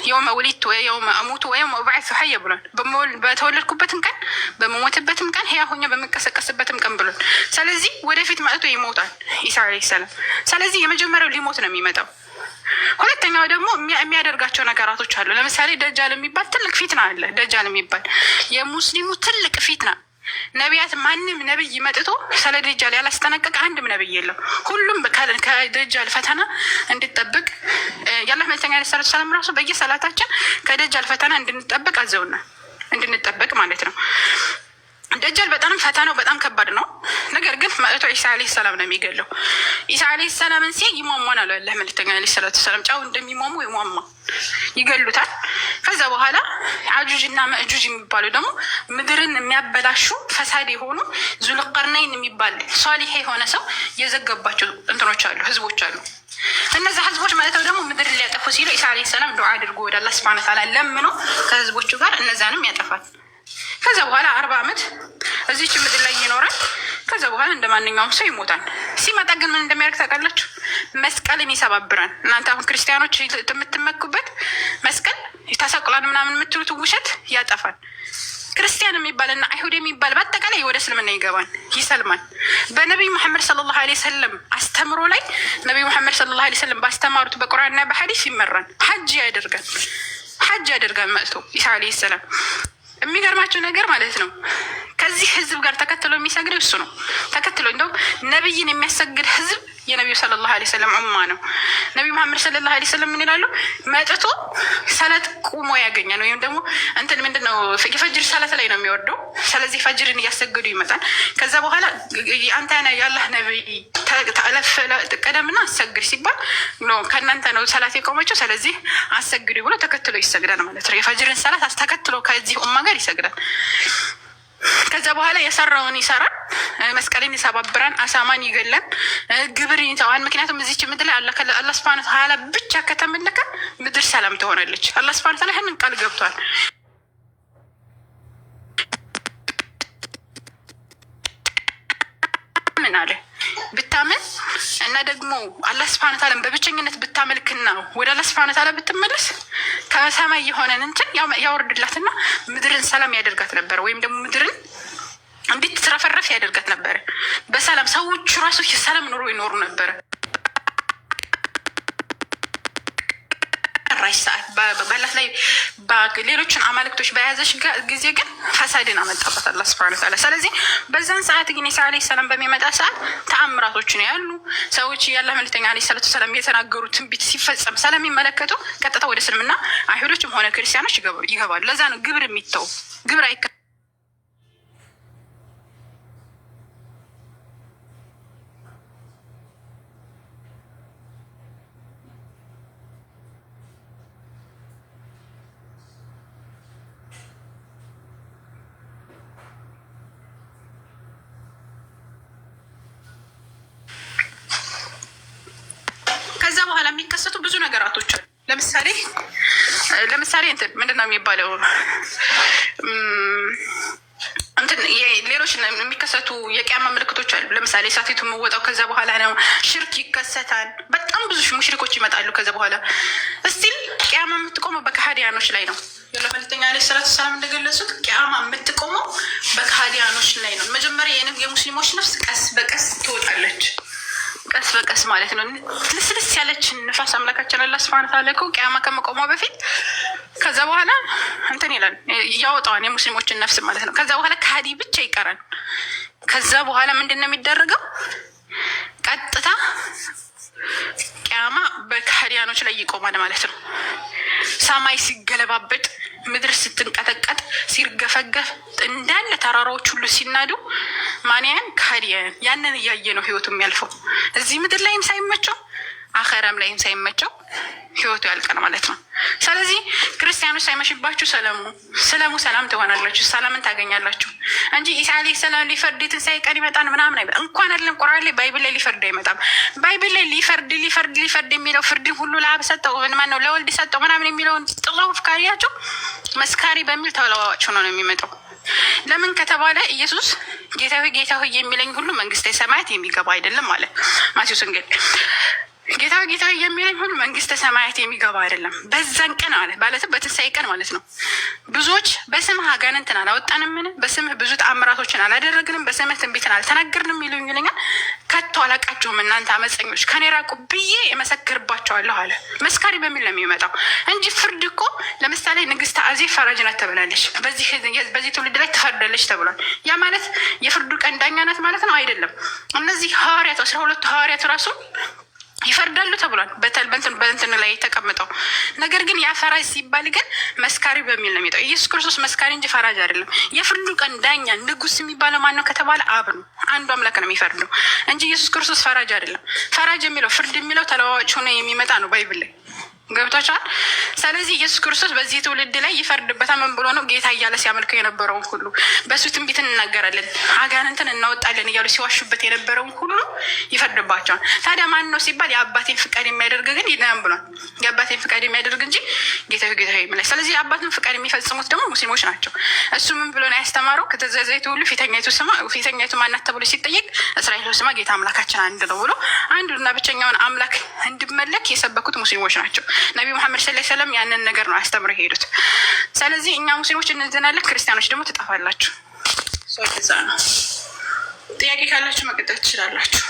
የውመ ውሊድቱ ወየውመ አሙቱ ወየውመ ኡብዐሱ ሐየ ብሏል። በተወለድኩበትም ቀን በመሞትበትም ቀን ሕያው ሆኜ በምቀሰቀስበትም ቀን ብሏል። ስለዚህ ወደፊት መጥቶ ይሞታል ኢሳ ዓለይሂ ሰላም። ስለዚህ የመጀመሪያው ሊሞት ነው የሚመጣው። ሁለተኛው ደግሞ የሚያደርጋቸው ነገራቶች አሉ። ለምሳሌ ደጃል የሚባል ትልቅ ፊትና አለ። ደጃል የሚባል የሙስሊሙ ትልቅ ፊትና ነቢያት ማንም ነብይ መጥቶ ስለ ደጃል ያላስጠነቀቀ አንድም ነብይ የለም። ሁሉም ከደጃል ፈተና እንድንጠብቅ የአላህ መልእክተኛ ዐለይሂ ሰላቱ ወሰላም ራሱ በየሰላታችን ከደጃል ፈተና እንድንጠብቅ አዘውና እንድንጠብቅ ማለት ነው። ደጃል በጣም ፈተናው በጣም ከባድ ነው። ነገር ግን መጥቶ ኢሳ ዓለይሂ ሰላም ነው የሚገለው። ኢሳ ዓለይሂ ሰላምን ይሟሟን አለ አላህ መልእክተኛ ዐለይሂ ሰላቱ ወሰላም። ጫው እንደሚሟሙ ይሟሟ ይገሉታል። ከዛ በኋላ አጁጅ እና መእጁጅ የሚባሉ ደግሞ ምድርን የሚያበላሹ ፈሳድ የሆኑ ዙልቀርነይን የሚባል ሷሊህ የሆነ ሰው የዘገባቸው እንትኖች አሉ፣ ህዝቦች አሉ። እነዚህ ህዝቦች ማለት ደግሞ ምድር ሊያጠፉ ሲሉ ኢሳ ዓለይሂ ሰላም ዱዓ አድርጎ ወደ አላህ ሱብሓነሁ ወተዓላ ለምኖ ከህዝቦቹ ጋር እነዛንም ያጠፋል። ከዛ በኋላ 40 ዓመት እዚች ምድር ላይ ይኖራል። ከዛ በኋላ እንደ ማንኛውም ሰው ይሞታል። ሲመጣ ግን ምን እንደሚያደርግ ታውቃላችሁ? መስቀልን ይሰባብራል። እናንተ አሁን ክርስቲያኖች የምትመኩበት መስቀል ተሰቅሏል ምናምን የምትሉት ውሸት ያጠፋል። ክርስቲያን የሚባልና አይሁድ የሚባል በአጠቃላይ ወደ እስልምና ይገባል፣ ይሰልማል። በነቢዩ መሐመድ ሰለላሁ ዐለይሂ ወሰለም አስተምሮ ላይ ነቢዩ መሐመድ ሰለላሁ ዐለይሂ ወሰለም ባስተማሩት በቁርአንና በሐዲስ ይመራል። ሐጅ ያደርጋል መጥቶ ኢሳ ዓለይሂ ሰላም። የሚገርማቸው ነገር ማለት ነው ከዚህ ህዝብ ጋር ተከትሎ የሚሰግደው እሱ ነው። ተከትሎ እንደውም ነብይን የሚያሰግድ ህዝብ የነቢዩ ሰለላሁ ዐለይሂ ወሰለም ኡማ ነው። ነቢዩ መሐመድ ሰለላሁ ዐለይሂ ወሰለም ምን ይላሉ? መጥቶ ሰላት ቁሞ ያገኛል። ወይም ደግሞ እንትን ምንድነው የፈጅር ሰላት ላይ ነው የሚወርደው። ስለዚህ ፈጅርን እያሰገዱ ይመጣል። ከዛ በኋላ አንተ የአላህ ነብይ ቀደምና አሰግድ ሲባል ከእናንተ ነው ሰላት የቆመችው፣ ስለዚህ አሰግዱ ብሎ ተከትሎ ይሰግዳል ማለት ነው። የፈጅርን ሰላት ተከትሎ ከዚህ ኡማ ጋር ይሰግዳል። ከዛ በኋላ የሰራውን ይሰራል። መስቀልን ይሰባብራል፣ አሳማን ይገላል፣ ግብር ይተዋል። ምክንያቱም እዚች ምድር ላይ አላህ ሱብሓነሁ ወተዓላ ብቻ ከተመለከ ምድር ሰላም ትሆናለች። አላህ ሱብሓነሁ ወተዓላ ይህንን ቃል ገብቷል። ምን አለ? ብታምን እና ደግሞ አላህ ሱብሓነሁ ወተዓላ በብቸኝነት ብታመልክና ወደ አላህ ሱብሓነሁ ወተዓላ ብትመለስ ከሰማይ የሆነን እንትን ያወርድላትና ምድርን ሰላም ያደርጋት ነበር። ወይም ደግሞ ምድርን እንድትትረፈረፍ ያደርጋት ነበር። በሰላም ሰዎቹ ራሱ የሰላም ኑሮ ይኖሩ ነበር። ራሽ ሰዓት ባላት ላይ ሌሎችን አማልክቶች በያዘሽ ጊዜ ግን ፈሳድን አመጣባት አላህ ሱብሓነሁ ወተዓላ። ስለዚህ በዛን ሰዓት ግን ኢሳ ዓለይሂ ሰላም በሚመጣ ሰዓት ተአምራቶች ነው ያሉ ሰዎች የአላህ መልእክተኛ ዓለይሂ ሰላቱ ወሰላም የተናገሩት ትንቢት ሲፈጸም ስለሚመለከቱ ቀጥታ ወደ እስልምና አይሁዶችም ሆነ ክርስቲያኖች ይገባሉ። ለዛ ነው ግብር የሚተው ግብር አይከ በኋላ የሚከሰቱ ብዙ ነገራቶች አሉ። ለምሳሌ እንትን ምንድን ነው የሚባለው እንትን ሌሎች የሚከሰቱ የቂያማ ምልክቶች አሉ። ለምሳሌ እሳቲቱ የምወጣው ከዛ በኋላ ነው። ሽርክ ይከሰታል። በጣም ብዙ ሙሽሪኮች ይመጣሉ። ከዛ በኋላ እስቲል ቂያማ የምትቆመው በከሃዲያኖች ላይ ነው። የአላህ መልእክተኛ ዓለይሂ ሰላቱ ወሰላም እንደገለጹት ቂያማ የምትቆመው በከሃዲያኖች ላይ ነው። መጀመሪያ የሙስሊሞች ነፍስ ቀስ በቀስ ትወጣለች። ቀስ በቀስ ማለት ነው። ልስልስ ያለችን ንፋስ አምላካችን አላህ ሱብሓነሁ ወተዓላ እኮ ቂያማ ከመቆሟ በፊት ከዛ በኋላ እንትን ይላል ያወጣዋን የሙስሊሞችን ነፍስ ማለት ነው። ከዛ በኋላ ከሃዲ ብቻ ይቀራል። ከዛ በኋላ ምንድን ነው የሚደረገው? ቀጥታ ቂያማ በከሃዲያኖች ላይ ይቆማል ማለት ነው። ሰማይ ሲገለባበጥ፣ ምድር ስትንቀጠቀጥ፣ ሲርገፈገፍ፣ እንዳለ ተራራዎች ሁሉ ሲናዱ ማንያን ከሃዲያን ያንን እያየ ነው ህይወቱ የሚያልፈው። እዚህ ምድር ላይም ሳይመቸው አኸራም ላይም ሳይመቸው ህይወቱ ያልቀን ማለት ነው። ስለዚህ ክርስቲያኖች ሳይመሽባችሁ ስለሙ ሰላም ትሆናላችሁ፣ ሰላምን ታገኛላችሁ እንጂ ኢሳ ዓለይሂ ሰላም ሊፈርድ ትንሣኤ ቀን ይመጣል ምናምን አይበል። እንኳን አይደለም ቁርአን ላይ ባይብል ላይ ሊፈርድ አይመጣም። ባይብል ላይ ሊፈርድ የሚለው ፍርድን ሁሉ ለአብ ሰጠው ማነው ለወልድ ሰጠው ምናምን የሚለውን ጥላው ፍካሪያቸው መስካሪ በሚል ተለዋዋጭ ሆኖ ነው የሚመጣው። ለምን ከተባለ ኢየሱስ ጌታ ሆይ የሚለኝ ሁሉ መንግስተ ሰማያት የሚገባ አይደለም አለ ማቴዎስ ወንጌል። ጌታ ጌታ የሚለኝ ሁሉ መንግስተ ሰማያት የሚገባ አይደለም። በዛን ቀን አለ ማለትም በትንሣኤ ቀን ማለት ነው። ብዙዎች በስምህ አጋንንትን አላወጣንምን? በስምህ ብዙ ተአምራቶችን አላደረግንም? በስምህ ትንቢትን አልተናገርንም? ይሉኛል። ከቶ አላቃችሁም እናንተ አመፀኞች ከኔ ራቁ ብዬ እመሰክርባቸዋለሁ አለ። መስካሪ በሚል ነው የሚመጣው እንጂ ፍርድ እኮ ለምሳሌ ንግስት አዜብ ፈራጅ ናት ተብላለች። በዚህ ትውልድ ላይ ትፈርዳለች ተብሏል። ያ ማለት የፍርዱ ቀን ዳኛ ናት ማለት ነው አይደለም። እነዚህ ሐዋርያት 12 ሐዋርያት ራሱ ይፈርዳሉ ተብሏል በእንትን ላይ ተቀምጠው። ነገር ግን ያ ፈራጅ ሲባል ግን መስካሪ በሚል ነው የሚጠው። ኢየሱስ ክርስቶስ መስካሪ እንጂ ፈራጅ አይደለም። የፍርዱ ቀን ዳኛ ንጉስ የሚባለው ማን ነው ከተባለ አብ ነው። አንዱ አምላክ ነው የሚፈርደው እንጂ ኢየሱስ ክርስቶስ ፈራጅ አይደለም። ፈራጅ የሚለው ፍርድ የሚለው ተለዋዋጭ ሆኖ የሚመጣ ነው ባይብል ላይ ገብቷቸዋል። ስለዚህ ኢየሱስ ክርስቶስ በዚህ ትውልድ ላይ ይፈርድበታል። ምን ብሎ ነው? ጌታ እያለ ሲያመልከው የነበረውን ሁሉ በእሱ ትንቢት እንናገራለን አጋንንትን እናወጣለን እያሉ ሲዋሹበት የነበረውን ሁሉ ይፈርድባቸዋል። ታዲያ ማን ነው ሲባል የአባቴን ፍቃድ የሚያደርግ ግን ይድናል ብሏል። የአባቴን ፍቃድ የሚያደርግ እንጂ ጌታ የሚላይ። ስለዚህ የአባትን ፍቃድ የሚፈጽሙት ደግሞ ሙስሊሞች ናቸው። እሱ ምን ብሎ ነው ያስተማረው? ከተዘዘይቱ ሁሉ ፊተኛይቱ ማናት ተብሎ ሲጠየቅ እስራኤል ስማ ጌታ አምላካችን አንድ ነው ብሎ አንዱና ብቸኛውን አምላክ እንዲመለክ የሰበኩት ሙስሊሞች ናቸው። ነቢ መሐመድ ሰለላሁ ዐለይሂ ወሰለም ያንን ነገር ነው አስተምረው የሄዱት። ስለዚህ እኛ ሙስሊሞች እንዘናለን፣ ክርስቲያኖች ደግሞ ትጠፋላችሁ። ዛ ነው። ጥያቄ ካላችሁ መቀጠል ትችላላችሁ።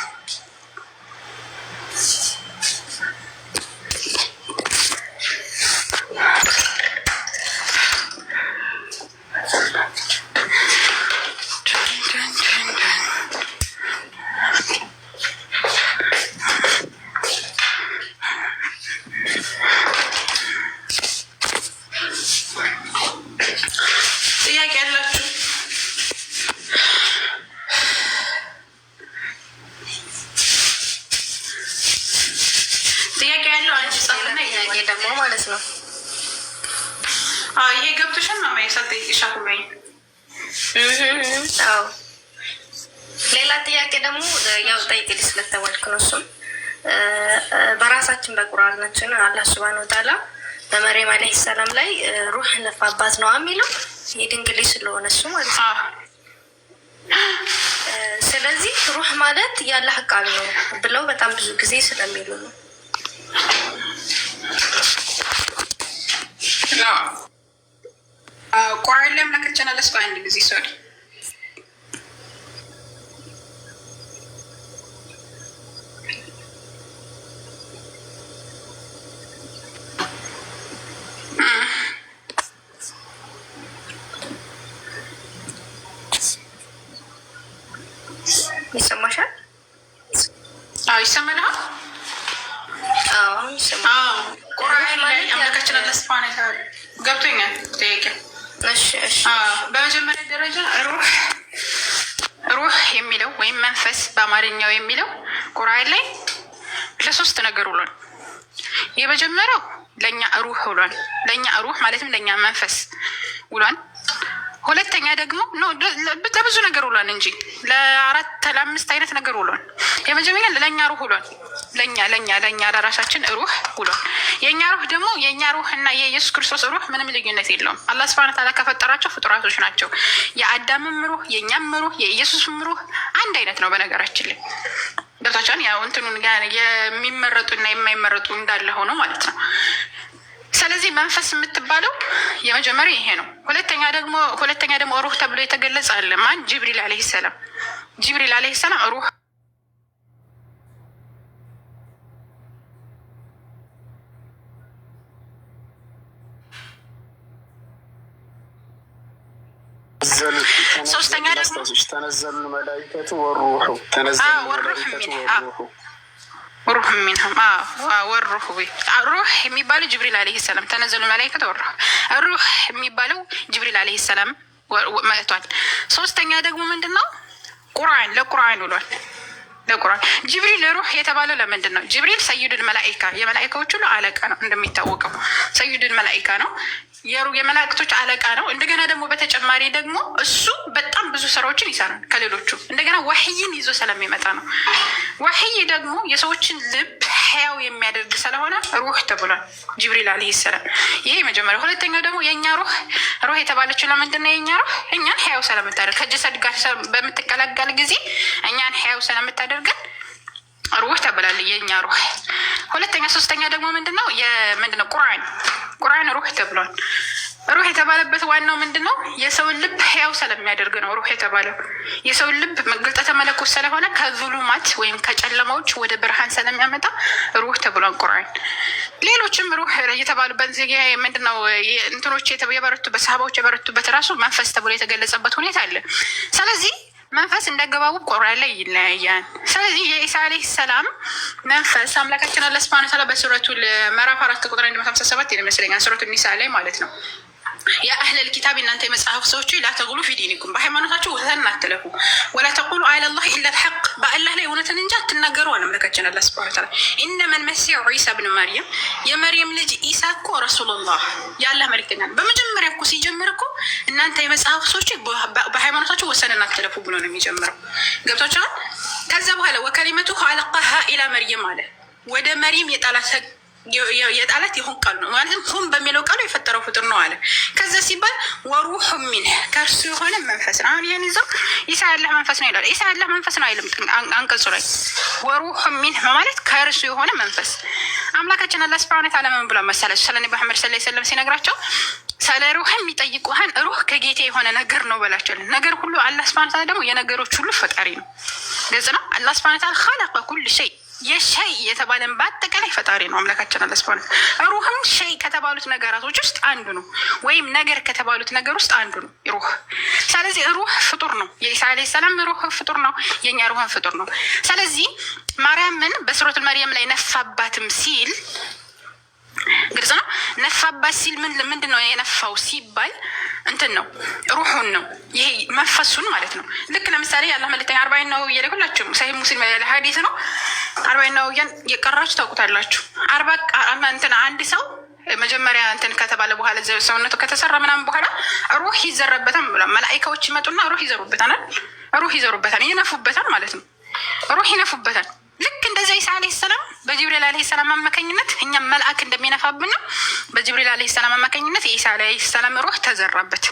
ደግሞ ማለት ነው። ይሄ ገብቶሻል ማማ የሳልጠይቅሻ ሁሉኝ። አዎ ሌላ ጥያቄ ደግሞ ያው ጠይቅልኝ ስለተባልክ ነው። እሱም በራሳችን በቁርአናችን አላህ ሱብሃነሁ ወተዓላ በመርየም አለይሂ ሰላም ላይ ሩህ ነፋባት ነው የሚለው የድንግል ስለሆነ እሱ ማለት ነው። ስለዚህ ሩህ ማለት ያላህ ቃል ነው ብለው በጣም ብዙ ጊዜ ስለሚሉ ነው። ቁርአን ላይ ምናከቸና ለስፋ አንድ ጊዜ ሶሪ ይሰማሻል? ይሰማል። ቁርአን ላይ አምላካችን አላህ ሱብሓነሁ ወተዓላ ገብቶኛል። ጠይቄ በመጀመሪያ ደረጃ ሩህ የሚለው ወይም መንፈስ በአማርኛው የሚለው ቁርአን ላይ ለሶስት ነገር ውሏል። የመጀመሪያው ለእኛ ሩህ ውሏል። ለእኛ ሩህ ማለትም ለእኛ መንፈስ ውሏል። ሁለተኛ ደግሞ ለብዙ ነገር ውሏል እንጂ ለ4 ለ5 አይነት ነገር ውሏል። የመጀመሪያ ለእኛ ሩህ ውሏል። ለእኛ ለራሳችን ሩህ ውሏል። የእኛ ሩህ ደግሞ የእኛ ሩህ እና የኢየሱስ ክርስቶስ ሩህ ምንም ልዩነት የለውም። አላህ ሱብሃነሁ ወተዓላ ከፈጠራቸው ፍጡራቶች ናቸው። የአዳምም ሩህ የእኛም ሩህ የኢየሱስም ሩህ አንድ አይነት ነው። በነገራችን ላይ ገብታችኋል። ያው እንትኑን የሚመረጡና የማይመረጡ እንዳለ ሆኖ ማለት ነው። ስለዚህ መንፈስ የምትባለው የመጀመሪያ ይሄ ነው። ሁለተኛ ደግሞ ሩህ ተብሎ የተገለጸ አለ። ማን? ጅብሪል አለይሂ ሰላም። ጅብሪል አለይሂ ሰላም ሩህ ሶስተኛ ደግሞ ተነዘሉ መላኢከቱ ወሩሑ ተነዘሉ መላኢከቱ ሩህ ሚንሁም ወሩህ ሩህ የሚባለው ጅብሪል አለይሂ ሰላም ተነዘሉ መላኢከቱ ወሩህ ሩህ የሚባለው ጅብሪል አለይሂ ሰላም መጥቷል። ሶስተኛ ደግሞ ምንድነው? ቁርአን ለቁርአን ውሏል። ለቁርአን ጅብሪል ሩህ የተባለው ለምንድን ነው? ጅብሪል ሰይዱል መላኢካ የመላኢካዎች ሁሉ አለቃ ነው። እንደሚታወቀው ሰይዱል መላኢካ ነው። የመላእክቶች አለቃ ነው። እንደገና ደግሞ በተጨማሪ ደግሞ እሱ በጣም ብዙ ስራዎችን ይሰራል ከሌሎቹ። እንደገና ወህይን ይዞ ስለሚመጣ ነው። ወህይ ደግሞ የሰዎችን ልብ ህያው የሚያደርግ ስለሆነ ሩህ ተብሏል ጅብሪል አለይሂ ሰላም። ይሄ መጀመሪያ። ሁለተኛው ደግሞ የእኛ ሩህ የተባለችው ለምንድን ነው? የእኛ ሩህ እኛን ህያው ስለምታደርግ ከጀሰድ ጋር በምትቀላቀል ጊዜ እኛን ህያው ስለምታደርገን ሩህ ተብላል የኛ ሩህ። ሁለተኛ ሶስተኛ ደግሞ ምንድነው ምንድነው ቁርአን ሩህ ተብሏል። ሩህ የተባለበት ዋናው ምንድነው የሰውን ልብ ህያው ስለሚያደርግ ነው። ሩህ የተባለው የሰውን ልብ መግለጠ መለኮት ስለሆነ ከዙሉማት ወይም ከጨለማዎች ወደ ብርሃን ስለሚያመጣ ሩህ ተብሏል ቁርአን። ሌሎችም ሩህ የተባሉበት ምንድነው እንትኖች የበረቱበት ሰሃባዎች የበረቱበት ራሱ መንፈስ ተብሎ የተገለጸበት ሁኔታ አለ። ስለዚህ መንፈስ እንደገባቡ ቁርአን ላይ ይለያያል። ስለዚህ የኢሳ አለይሂ ሰላም መንፈስ አምላካችን አላህ ሱብሓነሁ ወተዓላ በሱረቱል ምዕራፍ 4 ቁጥር 157 ይመስለኛል ሱረቱል ኒሳ ላይ ማለት ነው ያ አህለል ኪታብ እናንተ የመጽሐፍ ሰዎች ላተግሉ ፊ ዲኒኩም በሃይማኖታችሁ ወሰን አትለፉ ወላ ተቁሉ ዐላ ላህ ኢላ ልሐቅ በአላህ ላይ እውነትን እንጂ አትናገሩ አለ አምላካችን አላህ ሱብሓነሁ ወተዓላ። ኢነማ ልመሲሑ ዒሳ ብን መርየም የመርየም ልጅ ኢሳ እኮ ረሱሉላህ የአላህ መልእክተኛ ነው። በመጀመሪያ እኮ ሲጀምር እኮ እናንተ የመጽሐፍ ሰዎች በሃይማኖታችሁ ወሰንን አትለፉ ብሎ ነው የሚጀምረው። ገብቷችኋል? ከዛ በኋላ ወከሊመቱሁ አልቃሃ ኢላ መርየም አለ ወደ መርየም የጣላት የሆን ቃል ነው ማለት ሁን በሚለው ቃሉ የፈጠረው ፍጡር ነው አለ። ከዛ ሲባል ወሩህ ሚንህ ከእርሱ የሆነ መንፈስ ነው። አሁን ይህን ይዘው ኢሳ ያላህ መንፈስ ነው ይላል። ኢሳ ያላህ መንፈስ ነው አይልም አንቀጹ ላይ። ወሩህ ሚንህ ማለት ከእርሱ የሆነ መንፈስ። አምላካችን አላህ ሱብሓነሁ ወተዓላ ምን ብሏል መሰላችሁ? ስለ ነብዩ መሐመድ ሰለላሁ ዐለይሂ ወሰለም ሲነግራቸው ስለ ሩህ የሚጠይቁህን ሩህ ከጌታ የሆነ ነገር ነው በላቸው። ነገር ሁሉ አላህ ሱብሓነሁ ወተዓላ ደግሞ የነገሮች ሁሉ ፈጣሪ ነው። ግልጽ ነው። አላህ ሱብሓነሁ ወተዓላ ኸለቀ ኩል ሸይ የሸይ የተባለን በአጠቃላይ ፈጣሪ ነው አምላካችን አላህ ሱብሓነሁ ወተዓላ። ሩህም ሸይ ከተባሉት ነገራቶች ውስጥ አንዱ ነው፣ ወይም ነገር ከተባሉት ነገር ውስጥ አንዱ ነው ሩህ። ስለዚህ ሩህ ፍጡር ነው። የኢሳ አለይሂ ሰላም ሩህ ፍጡር ነው፣ የኛ ሩህም ፍጡር ነው። ስለዚህ ማርያምን በሱረቱል መርየም ላይ ነፋባትም ሲል ግልጽ ነው። ነፋባት ሲል ምንድን ነው የነፋው ሲባል እንትን ነው ሩሁን ነው ይሄ መንፈሱን ማለት ነው። ልክ ለምሳሌ አላህ መልእክተኛ 40 ነው እየለኩላችሁ ሰሂህ ሙስሊም ሐዲስ ነው 40 ነው የቀራችሁ ታውቁታላችሁ። 40 እንትን አንድ ሰው መጀመሪያ እንትን ከተባለ በኋላ ሰውነቱ ከተሰራ ምናምን በኋላ ሩህ ይዘረበታል ብሏል። መላኢካዎች ይመጡና ሩህ ይዘሩበታል፣ ሩህ ይዘሩበታል፣ ይነፉበታል ማለት ነው። ሩህ ይነፉበታል። ልክ እንደዛ ኢሳ አለይሂ ሰላም በጅብሪል አለይሂ ሰላም አማካኝነት እኛም መልአክ እንደሚነፋብን ነው። በጅብሪል አለይሂ ሰላም አማካኝነት የኢሳ አለይሂ ሰላም ሩህ ተዘራበት።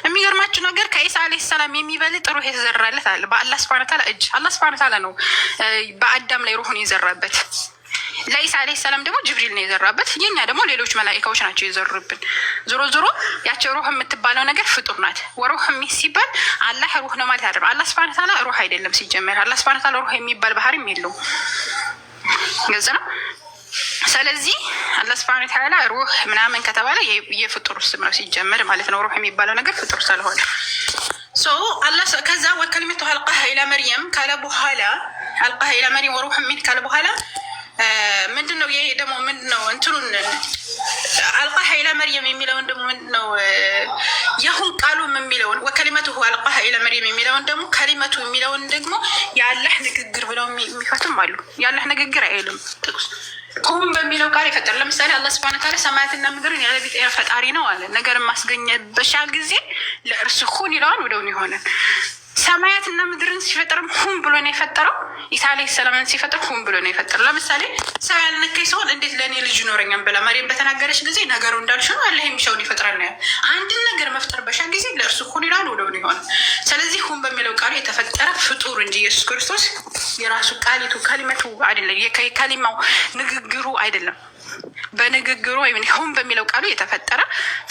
የሚገርማችሁ ነገር ከኢሳ አለይሂ ሰላም የሚበልጥ ሩህ የተዘራለት አለ በአላህ ሱብሓነሁ ወተዓላ እጅ። አላህ ሱብሓነሁ ወተዓላ ነው በአዳም ላይ ሩሁን የዘራበት። ለኢሳ አለይሂ ሰላም ደግሞ ጅብሪል ነው የዘራበት። የኛ ደግሞ ሌሎች መላኢካዎች ናቸው የዘሩብን። ዞሮ ዞሮ ያቸው ሩህ የምትባለው ነገር ፍጡር ናት። ወሩህ ሲባል አላህ ሩህ ነው ማለት አይደለም። አላህ ሱብሓነሁ ወተዓላ ሩህ አይደለም ሲጀመር። አላህ ሱብሓነሁ ወተዓላ ሩህ የሚባል ባህሪም የለውም። ግልጽ ነው። ስለዚህ አላህ ሱብሓነሁ ወተዓላ ሩህ ምናምን ከተባለ የፍጡር ስም ነው ሲጀመር ማለት ነው። ሩህ የሚባለው ነገር ፍጡር ስለሆነ አላህ ከዛ ወከሊመቱሁ አልቃሃ ኢላ መርየም ካለ በኋላ አልቃሃ ኢላ መርየም ወሩህ ሚን ካለ በኋላ ምንድነው ይሄ ደግሞ ምንድነው እንትኑን አልቃሃ ኢላ መርየም የሚለውን ደግሞ ምንድነው የሁን ቃሉም የሚለውን ወከሊመቱሁ አልቃሃ ኢላ መርየም የሚለውን ደግሞ ከሊመቱ የሚለውን ደግሞ የአላህ ንግግር ብለው የሚፈቱም አሉ። የአላህ ንግግር አይልም ጥቅስ ሁን በሚለው ቃል ይፈጠር። ለምሳሌ አላህ ሱብሓነሁ ወተዓላ ሰማያትና ምድርን ያለ ቢጤ ፈጣሪ ነው አለ። ነገር ማስገኘበሻ ጊዜ ለእርሱ ሁን ይለዋል፣ ወደውን ይሆናል። ሰማያትና ምድርን ሲፈጥርም ሁን ብሎ ነው የፈጠረው። ኢሳ አለይሂ ሰላምን ሲፈጥር ሁን ብሎ ነው የፈጠረው። ለምሳሌ ሰው ያልነካኝ ሲሆን እንዴት ለእኔ ልጅ ይኖረኛል ብላ መርየም በተናገረች ጊዜ ነገሩ እንዳልሽ ነው። አላህ የሚሻውን ይፈጥራል ነው። አንድን ነገር መፍጠር በሻ ጊዜ ለእርሱ ሁን ይላል፣ ወደውን ይሆናል። ስለዚህ ሁን በሚለው ቃሉ የተፈጠረ ፍጡር እንጂ ኢየሱስ ክርስቶስ የራሱ ቃሊቱ ከሊመቱ አይደለም፣ የከሊማው ንግግሩ አይደለም። በንግግሩ ወይም ሁን በሚለው ቃሉ የተፈጠረ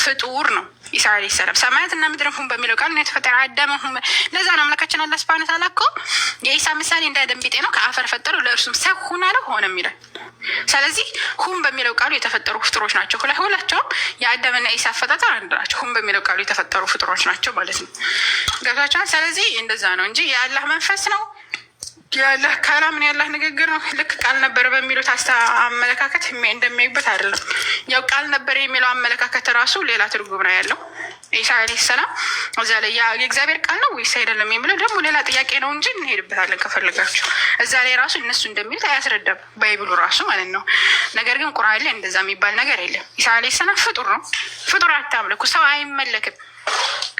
ፍጡር ነው ኢሳ አለይሂ ሰላም። ሰማያትና ምድርን ሁን በሚለው ቃሉ ነው የተፈጠረ። አዳም ሁን ለዛ ነው አምላካችን አላህ ሱብሓነሁ ወተዓላ እኮ የኢሳ ምሳሌ እንደ አደም ቢጤ ነው፣ ከአፈር ፈጠረው ለእርሱም ሰው ሁን አለው ሆነም ይላል። ስለዚህ ሁን በሚለው ቃሉ የተፈጠሩ ፍጡሮች ናቸው። ሁላቸውም የአዳምና ኢሳ አፈጣጠር አንድ ናቸው። ሁን በሚለው ቃሉ የተፈጠሩ ፍጡሮች ናቸው ማለት ነው። ገብታችኋል? ስለዚህ እንደዛ ነው እንጂ የአላህ መንፈስ ነው ያላህ ከላም ነው ያላህ ንግግር ነው። ልክ ቃል ነበር በሚሉት አመለካከት እንደሚያዩበት አይደለም። ያው ቃል ነበር የሚለው አመለካከት ራሱ ሌላ ትርጉም ነው ያለው። ኢሳ አለይሂ ሰላም እዛ ላይ የእግዚአብሔር ቃል ነው ወይስ አይደለም የሚለው ደግሞ ሌላ ጥያቄ ነው እንጂ እንሄድበታለን ከፈለጋችሁ። እዛ ላይ ራሱ እነሱ እንደሚሉት አያስረዳም ባይብሉ ራሱ ማለት ነው። ነገር ግን ቁርአን ላይ እንደዛ የሚባል ነገር የለም። ኢሳ አለይሂ ሰላም ፍጡር ነው። ፍጡር አታምልኩ፣ ሰው አይመለክም።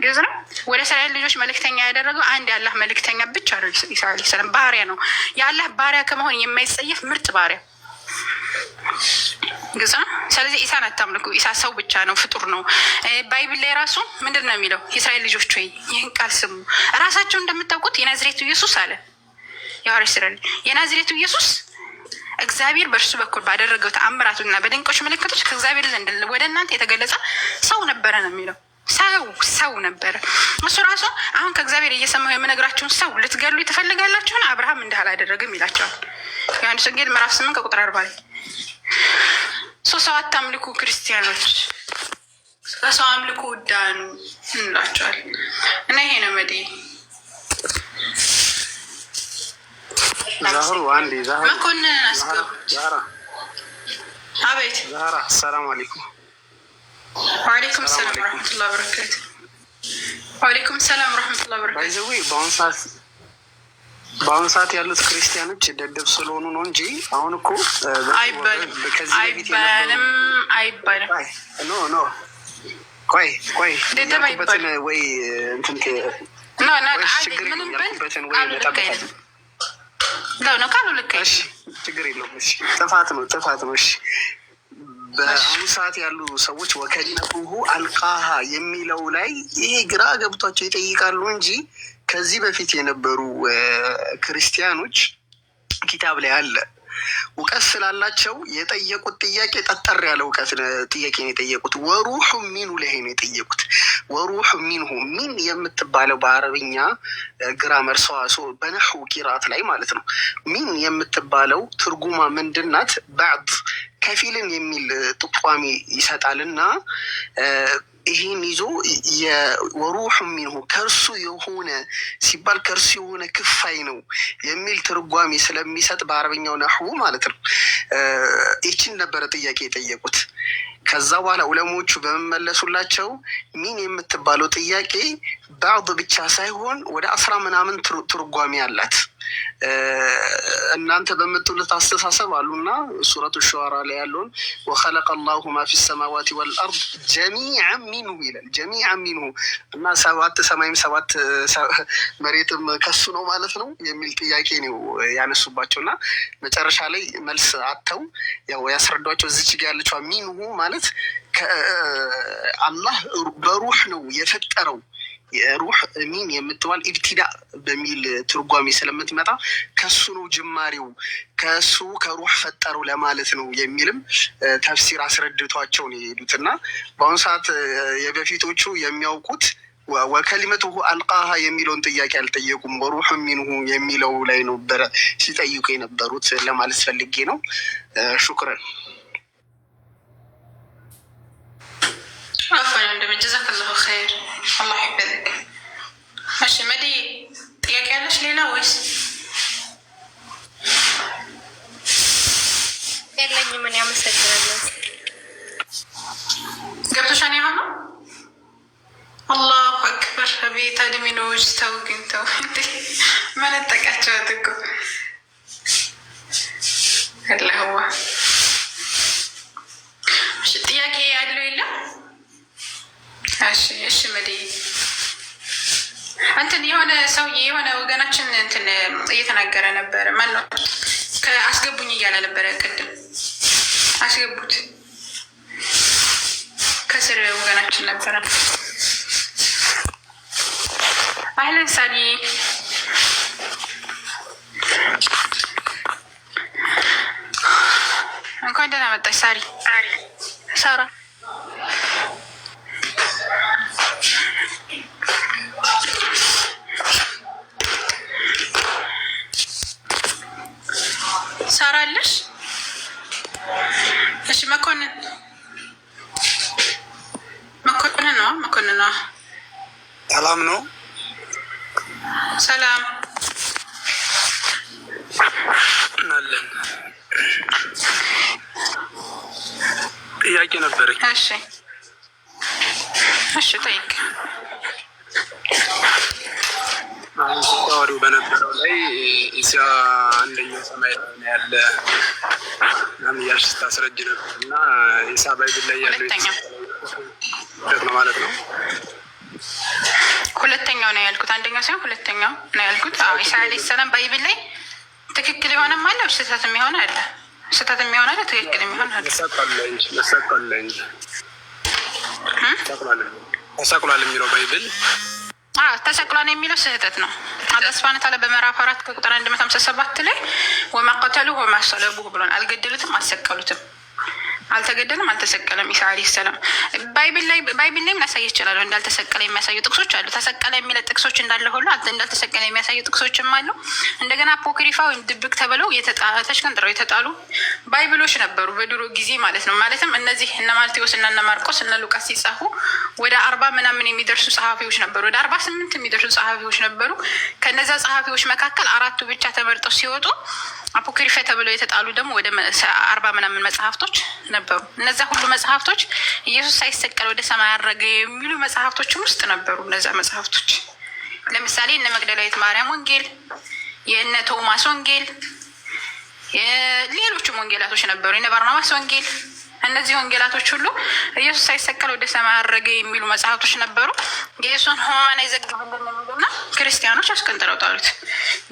ግዝ ነው። ወደ እስራኤል ልጆች መልእክተኛ ያደረገው አንድ የአላህ መልእክተኛ ብቻ ነው። ኢሳ አለይሂ ሰላም ባሪያ ነው። የአላህ ባሪያ ከመሆን የማይጸየፍ ምርጥ ባሪያ ግዝ ነው። ስለዚህ ኢሳን አታምልኩ። ኢሳ ሰው ብቻ ነው፣ ፍጡር ነው። ባይብል ላይ ራሱ ምንድን ነው የሚለው? የእስራኤል ልጆች ሆይ ይህን ቃል ስሙ። ራሳቸው እንደምታውቁት የናዝሬቱ ኢየሱስ አለ የሐዋርያት ሥራ ላይ የናዝሬቱ ኢየሱስ እግዚአብሔር በእርሱ በኩል ባደረገው ተአምራቱና በድንቆች ምልክቶች ከእግዚአብሔር ዘንድ ወደ እናንተ የተገለጸ ሰው ነበረ ነው የሚለው። ሰው ነበረ እሱ ራሱ። አሁን ከእግዚአብሔር እየሰማሁ የምነግራችሁን ሰው ልትገሉ ትፈልጋላችሁን? አብርሃም እንዲህ አላደረግም ይላቸዋል። ዮሐንስ ወንጌል ምዕራፍ 8 ከቁጥር 40 ላይ ሰው አታምልኩ ክርስቲያኖች፣ ከሰው አምልኩ ዳኑ እንላቸዋል። እና ይሄ ነው መዲ ዛህሩ አንዴ ዛህሩ መኮንን አስገቡት። አቤት ዛህራ ሰላም አለይኩም። ወአለይኩም ሰላም ወራህመቱላሂ ወበረካቱ። ወአለይኩም ሰላም ወራህመቱላሂ ወበረካቱ። ባይዘዌ በአሁኑ ሰዓት ያሉት ክርስቲያኖች ደደብ ስለሆኑ ነው እንጂ አሁን እኮ አይባልም። ኖ ቆይ ያልኩበትን ወይ እንትን ምንም ችግር የለውም። እሺ ጥፋት ነው። እሺ በአሁኑ ሰዓት ያሉ ሰዎች ወከሊመቱሁ አልቃሃ የሚለው ላይ ይሄ ግራ ገብቷቸው ይጠይቃሉ እንጂ ከዚህ በፊት የነበሩ ክርስቲያኖች ኪታብ ላይ አለ። እውቀት ስላላቸው የጠየቁት ጥያቄ ጠጠር ያለ እውቀት ጥያቄ ነው የጠየቁት። ወሩሑ ሚንሁ ላይ ነው የጠየቁት። ወሩሑ ሚንሁ ሚን የምትባለው በአረብኛ ግራመር ሰዋስው በነህው ቂራት ላይ ማለት ነው። ሚን የምትባለው ትርጉማ ምንድናት? ባዕድ ከፊልን የሚል ጥቋሚ ይሰጣልና ይህን ይዞ የወሩሑ ሚንሁ ከእርሱ የሆነ ሲባል ከእርሱ የሆነ ክፋይ ነው የሚል ትርጓሜ ስለሚሰጥ በአረበኛው ነህው ማለት ነው። ይችን ነበረ ጥያቄ የጠየቁት። ከዛ በኋላ ዑለሞቹ በመመለሱላቸው ሚን የምትባለው ጥያቄ ባዕድ ብቻ ሳይሆን ወደ 10 ምናምን ትርጓሜ አላት። እናንተ በምትሉት አስተሳሰብ አሉና ሱረቱ ሹዓራ ላይ ያለውን ወኸለቀ አላሁ ማ ፊ ሰማዋቲ ወልአርድ ጀሚዐን ሚንሁ ይላል። ጀሚዐን ሚንሁ እና 7 ሰማይም 7 መሬትም ከሱ ነው ማለት ነው የሚል ጥያቄ ነው ያነሱባቸው እና መጨረሻ ላይ መልስ አጥተው ያው ያስረዷቸው። እዚች ጋ ያለችው ሚንሁ ማለት አላህ በሩህ ነው የፈጠረው። ሩህ ሚን የምትባል ኢብቲዳ በሚል ትርጓሜ ስለምትመጣ ከሱ ነው ጅማሬው፣ ከሱ ከሩህ ፈጠረው ለማለት ነው የሚልም ተፍሲር አስረድቷቸው ነው የሄዱት እና በአሁኑ ሰዓት የበፊቶቹ የሚያውቁት ወከሊመቱሁ አልቃሃ የሚለውን ጥያቄ አልጠየቁም። ወሩሕ ሚንሁ የሚለው ላይ ነበረ ሲጠይቁ የነበሩት ለማለት ፈልጌ ነው። ሹክረን አፈን እንደመጀዛከላሁ ኸይር አላህ ይበረክ። እሺ መዲ ጥያቄ ያለሽ ሌላ ወይስ? የለኝም። ምን ያመሰግናለሁ። ገብቶሻል? ያሆነ አላሁ አክበር። ቤት አድሚኖች ተው ግን ተው እንዴ መነጠቃቸው አድርጎ አላህዋ። እሺ ጥያቄ ያለው የለም? እሺ መዲ እንትን የሆነ ሰውዬ የሆነ ወገናችን እንትን እየተናገረ ነበረ። ማነው አስገቡኝ እያለ ነበረ። ቅድም አስገቡት ከስር ወገናችን ነበረ። አህለን ሳሪ እንኳን ደህና መጣሽ ሳሪ። ሳራ ሳራ አለሽ? እሺ መኮንን ነው። ሰላም ነው። ሰላም አለን። ጥያቄ ነበረኝ። እሺ ጠይቅ። አሁን ስታወሪው በነበረው ላይ ኢሳ አንደኛው ሰማይ ላይ ያለ ምናምን እያልሽ ስታስረጅ ነበር እና ኢሳ ባይብል ላይ ያለው ነው ማለት ነው። ሁለተኛው ነው ያልኩት፣ አንደኛው ሳይሆን ሁለተኛው ነው ያልኩት። ኢሳ አለይሂ ሰላም ባይብል ላይ ትክክል የሆነም አለ፣ ስህተት የሚሆን አለ። ስህተት የሚሆን አለ፣ ትክክል የሚሆን አለ። ተሰቅሏል የሚለው ባይብል ተሰቅሏል የሚለው ስህተት ነው። አላህ ሱብሓነሁ ወተዓላ በምዕራፍ 4 ከቁጥር 157 ላይ ወማ ቀተሉሁ ወማ ሰለቡሁ ብሏል። አልገደሉትም፣ አልሰቀሉትም። አልተገደለም፣ አልተሰቀለም። ኢሳ አለይሂ ሰላም ባይብል ላይ ላሳይ ይችላል። እንዳልተሰቀለ የሚያሳዩ ጥቅሶች አሉ። ተሰቀለ የሚለ ጥቅሶች እንዳለ ሁሉ እንዳልተሰቀለ የሚያሳዩ ጥቅሶችም አሉ። እንደገና አፖክሪፋ ወይም ድብቅ ተብለው ተሽቀንጥረው የተጣሉ ባይብሎች ነበሩ በድሮ ጊዜ ማለት ነው። ማለትም እነዚህ እነ ማቴዎስ እና እነ ማርቆስ እነ ሉቃስ ሲጻፉ ወደ 40 ምናምን የሚደርሱ ጸሐፊዎች ነበሩ። ወደ 48 የሚደርሱ ጸሐፊዎች ነበሩ። ከነዛ ጸሐፊዎች መካከል 4ቱ ብቻ ተመርጠው ሲወጡ አፖክሪፋ ተብለው የተጣሉ ደግሞ ወደ 40 ምናምን መጽሐፍቶች ነበሩ። እነዛ ሁሉ መጽሐፍቶች ኢየሱስ ሳይሰቀል ወደ ሰማይ አረገ የሚሉ መጽሐፍቶችም ውስጥ ነበሩ። እነዛ መጽሐፍቶች ለምሳሌ እነ መግደላዊት ማርያም ወንጌል፣ የእነ ቶማስ ወንጌል፣ ሌሎችም ወንጌላቶች ነበሩ። የእነ ባርናባስ ወንጌል። እነዚህ ወንጌላቶች ሁሉ ኢየሱስ ሳይሰቀል ወደ ሰማይ አረገ የሚሉ መጽሐፍቶች ነበሩ። የኢየሱስን ሕማማት አይዘግብልን የሚሉና ክርስቲያኖች አስቀንጥረው ጣሉት።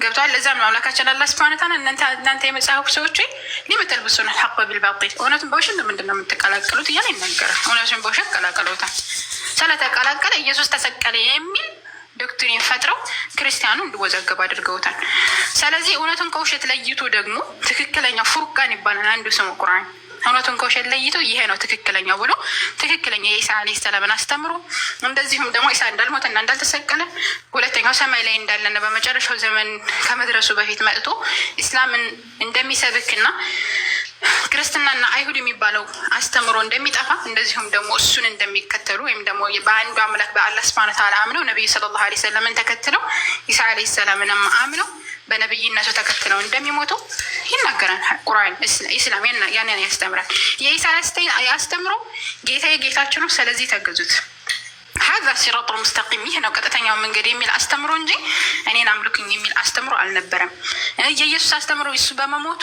ገብቷል። ለዛም ነው አምላካችን አላህ ሱብሓነሁ ወተዓላ እናንተ የመጽሐፉ ሰዎች ሊመ ተልብሱነ አልሐቀ ቢልባጢል፣ እውነቱን በውሸት ለምንድን ነው የምትቀላቀሉት እያለ ይናገራል። እውነቱን በውሸት ቀላቀሉታል። ስለተቀላቀለ ኢየሱስ ተሰቀለ የሚል ዶክትሪን ፈጥረው ክርስቲያኑ እንዲወዘገብ አድርገውታል። ስለዚህ እውነቱን ከውሸት ለይቶ ደግሞ ትክክለኛው ፉርቃን ይባላል አንዱ ስሙ ቁርአን። እውነቱን ከውሸት ለይቶ ይሄ ነው ትክክለኛው ብሎ ትክክለኛ የኢሳ አለይሂ ሰላምን አስተምሮ እንደዚሁም ደግሞ ኢሳ እንዳልሞተና እንዳልተሰቀለ ሁለተኛው ሰማይ ላይ እንዳለና በመጨረሻው ዘመን ከመድረሱ በፊት መጥቶ ኢስላምን እንደሚሰብክና ክርስትናና አይሁድ የሚባለው አስተምሮ እንደሚጠፋ እንደዚሁም ደግሞ እሱን እንደሚከተሉ ወይም ደግሞ በአንዱ አምላክ በአላህ ሱብሓነሁ ወተዓላ አምነው ነቢዩ ሰለላሁ ዐለይሂ ወሰለምን ተከትለው ኢሳ አለይሂ ሰላምንም አምነው በነብይነቱ ተከትለው እንደሚሞቱ ይናገራል ቁርአን። ኢስላም ያንን ያስተምራል። የኢሳ ያስተምረው ጌታዬ ጌታችሁ ነው፣ ስለዚህ ተገዙት። ሀዛ ሲራጡል ሙስተቂም፣ ይህ ነው ቀጥተኛው መንገድ የሚል አስተምሮ እንጂ እኔን አምልኩኝ የሚል አስተምሮ አልነበረም። የኢየሱስ አስተምሮ እሱ በመሞቱ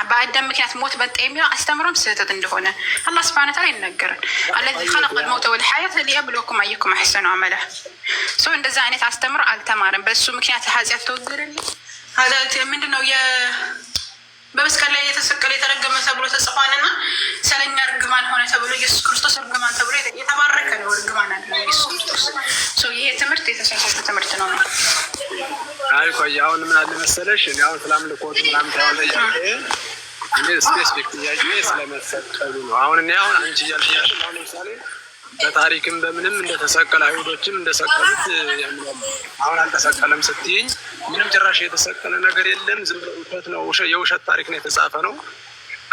በአዳም ምክንያት ሞት በጣ የሚለው አስተምሮም ስህተት እንደሆነ አላህ ሱብሓነሁ ወተዓላ ይናገራል። አለዚ ኸለቀል መውተ ወልሐያተ ሊየብሉወኩም አየኩም አሕሰኑ ዐመላ። ሰው እንደዛ አይነት አስተምሮ አልተማረም። በእሱ ምክንያት ኃጢአት ተወገደልኝ። ኃጢአት ምንድነው? በመስቀል ላይ የተሰቀለ የተረገመ ተብሎ ተጽፏልና ስለኛ እርግማን ሆነ ተብሎ ኢየሱስ ክርስቶስ እርግማን ተብሎ የተባረከ ነው። እርግማን አለ ኢየሱስ ክርስቶስ። ይሄ ትምህርት የተሳሳተ ትምህርት ነው። አይ ቆይ አሁን ምን አለ መሰለሽ፣ እኔ አሁን ስላምልኮት ምናምን ታውለ እኔ ስፔሲፊክ ጥያቄ ስለመሰቀሉ ነው። አሁን አንቺ እያልሽ አሁን ለምሳሌ በታሪክም በምንም እንደተሰቀለ አይሁዶችም እንደሰቀሉት ያምናሉ። አሁን አልተሰቀለም ስትይኝ ምንም ጭራሽ የተሰቀለ ነገር የለም። ዝም ብሎ ውሸት ነው፣ የውሸት ታሪክ ነው፣ የተጻፈ ነው።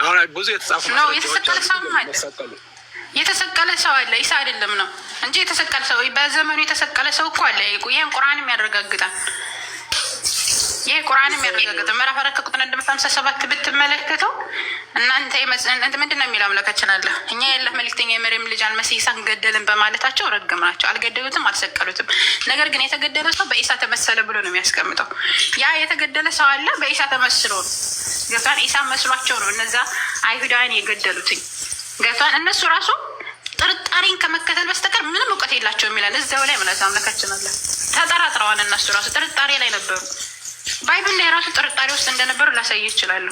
አሁን ብዙ የተጻፈ ነው። የተሰቀለ ሰው አለ ኢሳ አይደለም ነው እንጂ የተሰቀለ ሰው በዘመኑ የተሰቀለ ሰው እኮ አለ። ይሄን ቁርአንም ያረጋግጣል። ይሄ ቁርአንም ያረጋግጣል። ምዕራፍ 4 ቁጥር 157 ብትመለከተው እናንተ ምንድን ነው የሚለው አምላካችን አለ እኛ የአላህ መልእክተኛ የመርየም ልጅ አልመሲህ ኢሳን ገደልን በማለታቸው ረገምናቸው። አልገደሉትም፣ አልሰቀሉትም። ነገር ግን የተገደለ ሰው በኢሳ ተመሰለ ብሎ ነው የሚያስቀምጠው። ያ የተገደለ ሰው አለ በኢሳ ተመስሎ ነው። ገብቷን ኢሳ መስሏቸው ነው እነዛ አይሁዳውያን የገደሉትኝ። ገብቷን እነሱ ራሱ ጥርጣሬን ከመከተል በስተቀር ምንም እውቀት የላቸውም ይላል እዛው ላይ ማለት አምላካችን አለ። ተጠራጥረዋል። እነሱ ራሱ ጥርጣሬ ላይ ነበሩ። ባይብል ላይ ራሱ ጥርጣሬ ውስጥ እንደነበሩ ላሳይ ይችላሉ።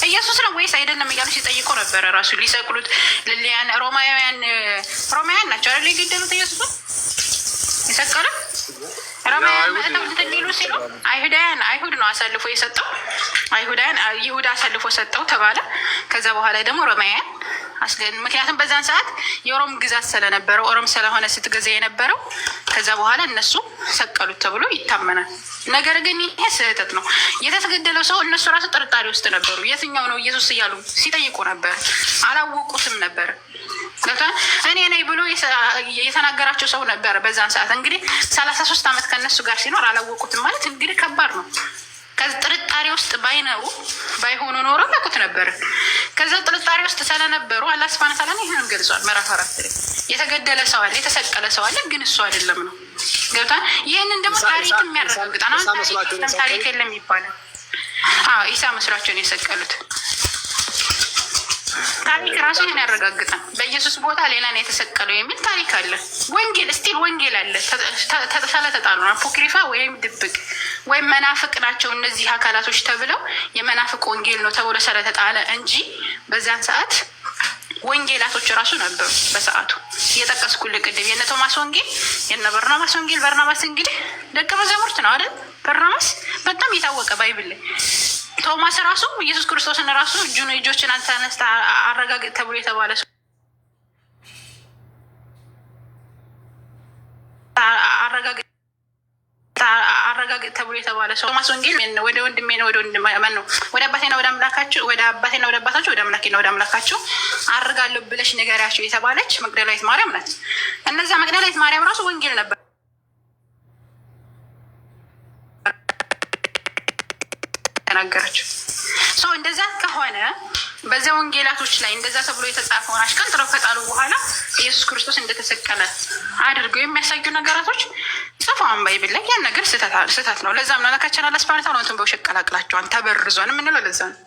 ኢየሱስ ነው ወይስ አይደለም እያሉ ሲጠይቁ ነበረ። ራሱ ሊሰቅሉት ልልያን ሮማውያን ናቸው አይደል የገደሉት ኢየሱስን የሰቀሉ ሮማውያን መጥተው እንትን ሊሉ ሲሉ አይሁድ ነው አሳልፎ የሰጠው። ይሁዳ አሳልፎ ሰጠው ተባለ። ከዛ በኋላ ደግሞ ሮማውያን ምክንያቱም በዛን ሰዓት የሮም ግዛት ስለነበረው ኦሮም ስለሆነ ስትገዛ የነበረው ከዛ በኋላ እነሱ ሰቀሉት ተብሎ ይታመናል። ነገር ግን ይሄ ስህተት ነው። የተገደለው ሰው እነሱ ራሱ ጥርጣሬ ውስጥ ነበሩ። የትኛው ነው ኢየሱስ እያሉ ሲጠይቁ ነበር። አላወቁትም ነበር። እኔ ነኝ ብሎ የተናገራቸው ሰው ነበር በዛን ሰዓት። እንግዲህ 33 ዓመት ከእነሱ ጋር ሲኖር አላወቁትም ማለት እንግዲህ ከባድ ነው። ከጥርጣሬ ውስጥ ባይሆኑ ኖሮ ያውቁት ነበር። ከዛ ጥርጣሬ ውስጥ ስለነበሩ አላህ ሱብሓነሁ ወተዓላ ይሄን ገልጿል። ምዕራፍ 4 ላይ የተገደለ ሰው አለ፣ የተሰቀለ ሰው አለ፣ ግን እሱ አይደለም ነው። ገብቷል። ይሄንን ደግሞ ታሪክም ያረጋግጣል። አሁን ታሪክ የለም ይባላል። ኢሳ መስሏቸው ነው የሰቀሉት። ታሪክ ራሱ ይሄን ያረጋግጣል። በኢየሱስ ቦታ ሌላ ነው የተሰቀለው የሚል ታሪክ አለ። ወንጌል አለ። ስለተጣሉ ነው አፖክሪፋ ወይም ድብቅ ወይም መናፍቅ ናቸው እነዚህ አካላቶች ተብለው የመናፍቅ ወንጌል ነው ተብሎ ስለተጣለ እንጂ በዛን ሰዓት ወንጌላቶች ራሱ ነበሩ። በሰዓቱ እየጠቀስኩልህ ቅድም የነ ቶማስ ወንጌል፣ የነ በርናባስ ወንጌል። በርናባስ እንግዲህ ደቀ መዛሙርት ነው አይደል? በርናባስ በጣም የታወቀ ባይብል ላይ ቶማስ ራሱ ኢየሱስ ክርስቶስን ራሱ እጆችን አንተነስተ አረጋግጥ ተብሎ የተባለ ሰው አረጋግጥ ተብሎ የተባለ ሰው ቶማስ ወንጌል ወደ ወንድሜ ነው ወደ አባቴና ወደ አምላካችሁ ወደ አባቴና ወደ አባታችሁ ወደ አምላኬና ወደ አምላካችሁ አርጋለሁ ብለሽ ንገሪያቸው የተባለች መግደላዊት ማርያም ናት። እነዛ መግደላዊት ማርያም ራሱ ወንጌል ነበር ተናገረች። ሰው እንደዛ ከሆነ በዚያ ወንጌላቶች ላይ እንደዛ ተብሎ የተጻፈውን አሽቀንጥረው ከጣሉ በኋላ ኢየሱስ ክርስቶስ እንደተሰቀለ አድርገው የሚያሳዩ ነገራቶች ጽፈዋን ባይብል ላይ ያን ነገር ስህተት ነው። ለዛም ነው ለካቸና ለስፓርታ ነው እንትን በውሸት ቀላቅላቸዋን ተበርዟን የምንለው ለዛ ነው።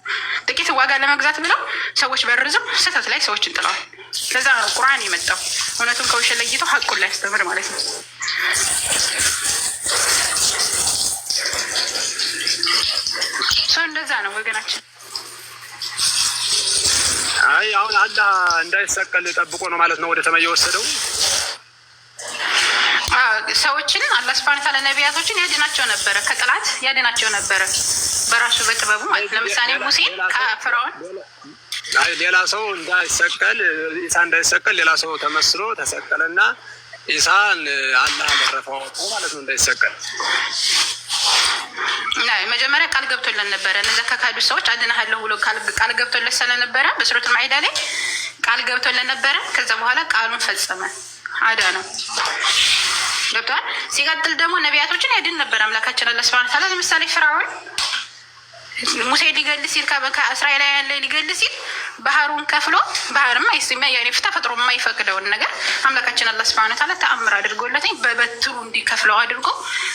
ጥቂት ዋጋ ለመግዛት ብለው ሰዎች በርዘው ስህተት ላይ ሰዎችን ጥለዋል። ለዛ ነው ቁርአን የመጣው እውነቱን ከውሸት ለይተው ሐቁን ላይ ያስተምር ማለት ነው። ሰው እንደዛ ነው ወገናችን። አይ አሁን አላህ እንዳይሰቀል ጠብቆ ነው ማለት ነው ወደ ሰማይ የወሰደው። ሰዎችን አላህ ሱብሓነሁ ወተዓላ ነቢያቶችን ያድናቸው ነበረ፣ ከጥላት ያድናቸው ነበረ በራሱ በጥበቡ ማለት። ለምሳሌ ሙሴን ከፍርዓን ሌላ ሰው እንዳይሰቀል ኢሳ እንዳይሰቀል ሌላ ሰው ተመስሎ ተሰቀለና ኢሳን አላህ አለረፈው ማለት ነው እንዳይሰቀል። መጀመሪያ ቃል ገብቶለን ነበረ። እነዚያ ከካዱ ሰዎች አድናለሁ ብሎ ቃል ገብቶለት ስለነበረ በሱረቱል ማኢዳ ላይ ቃል ገብቶለን ነበረ። ከዛ በኋላ ቃሉን ፈጸመ፣ አዳነው። ገብቷል። ሲቀጥል ደግሞ ነቢያቶችን ያድን ነበር አምላካችን አላህ ሱብሓነሁ ወተዓላ። ለምሳሌ ፍርዓን ሙሴ ሊገል ሲል ከእስራኤላውያን ላይ ሊገል ሲል ባህሩን ከፍሎ ባህርም ተፈጥሮ የማይፈቅደውን ነገር አምላካችን አላህ ሱብሓነሁ ወተዓላ ተአምር አድርጎለት በበትሩ እንዲከፍለው አድርጎ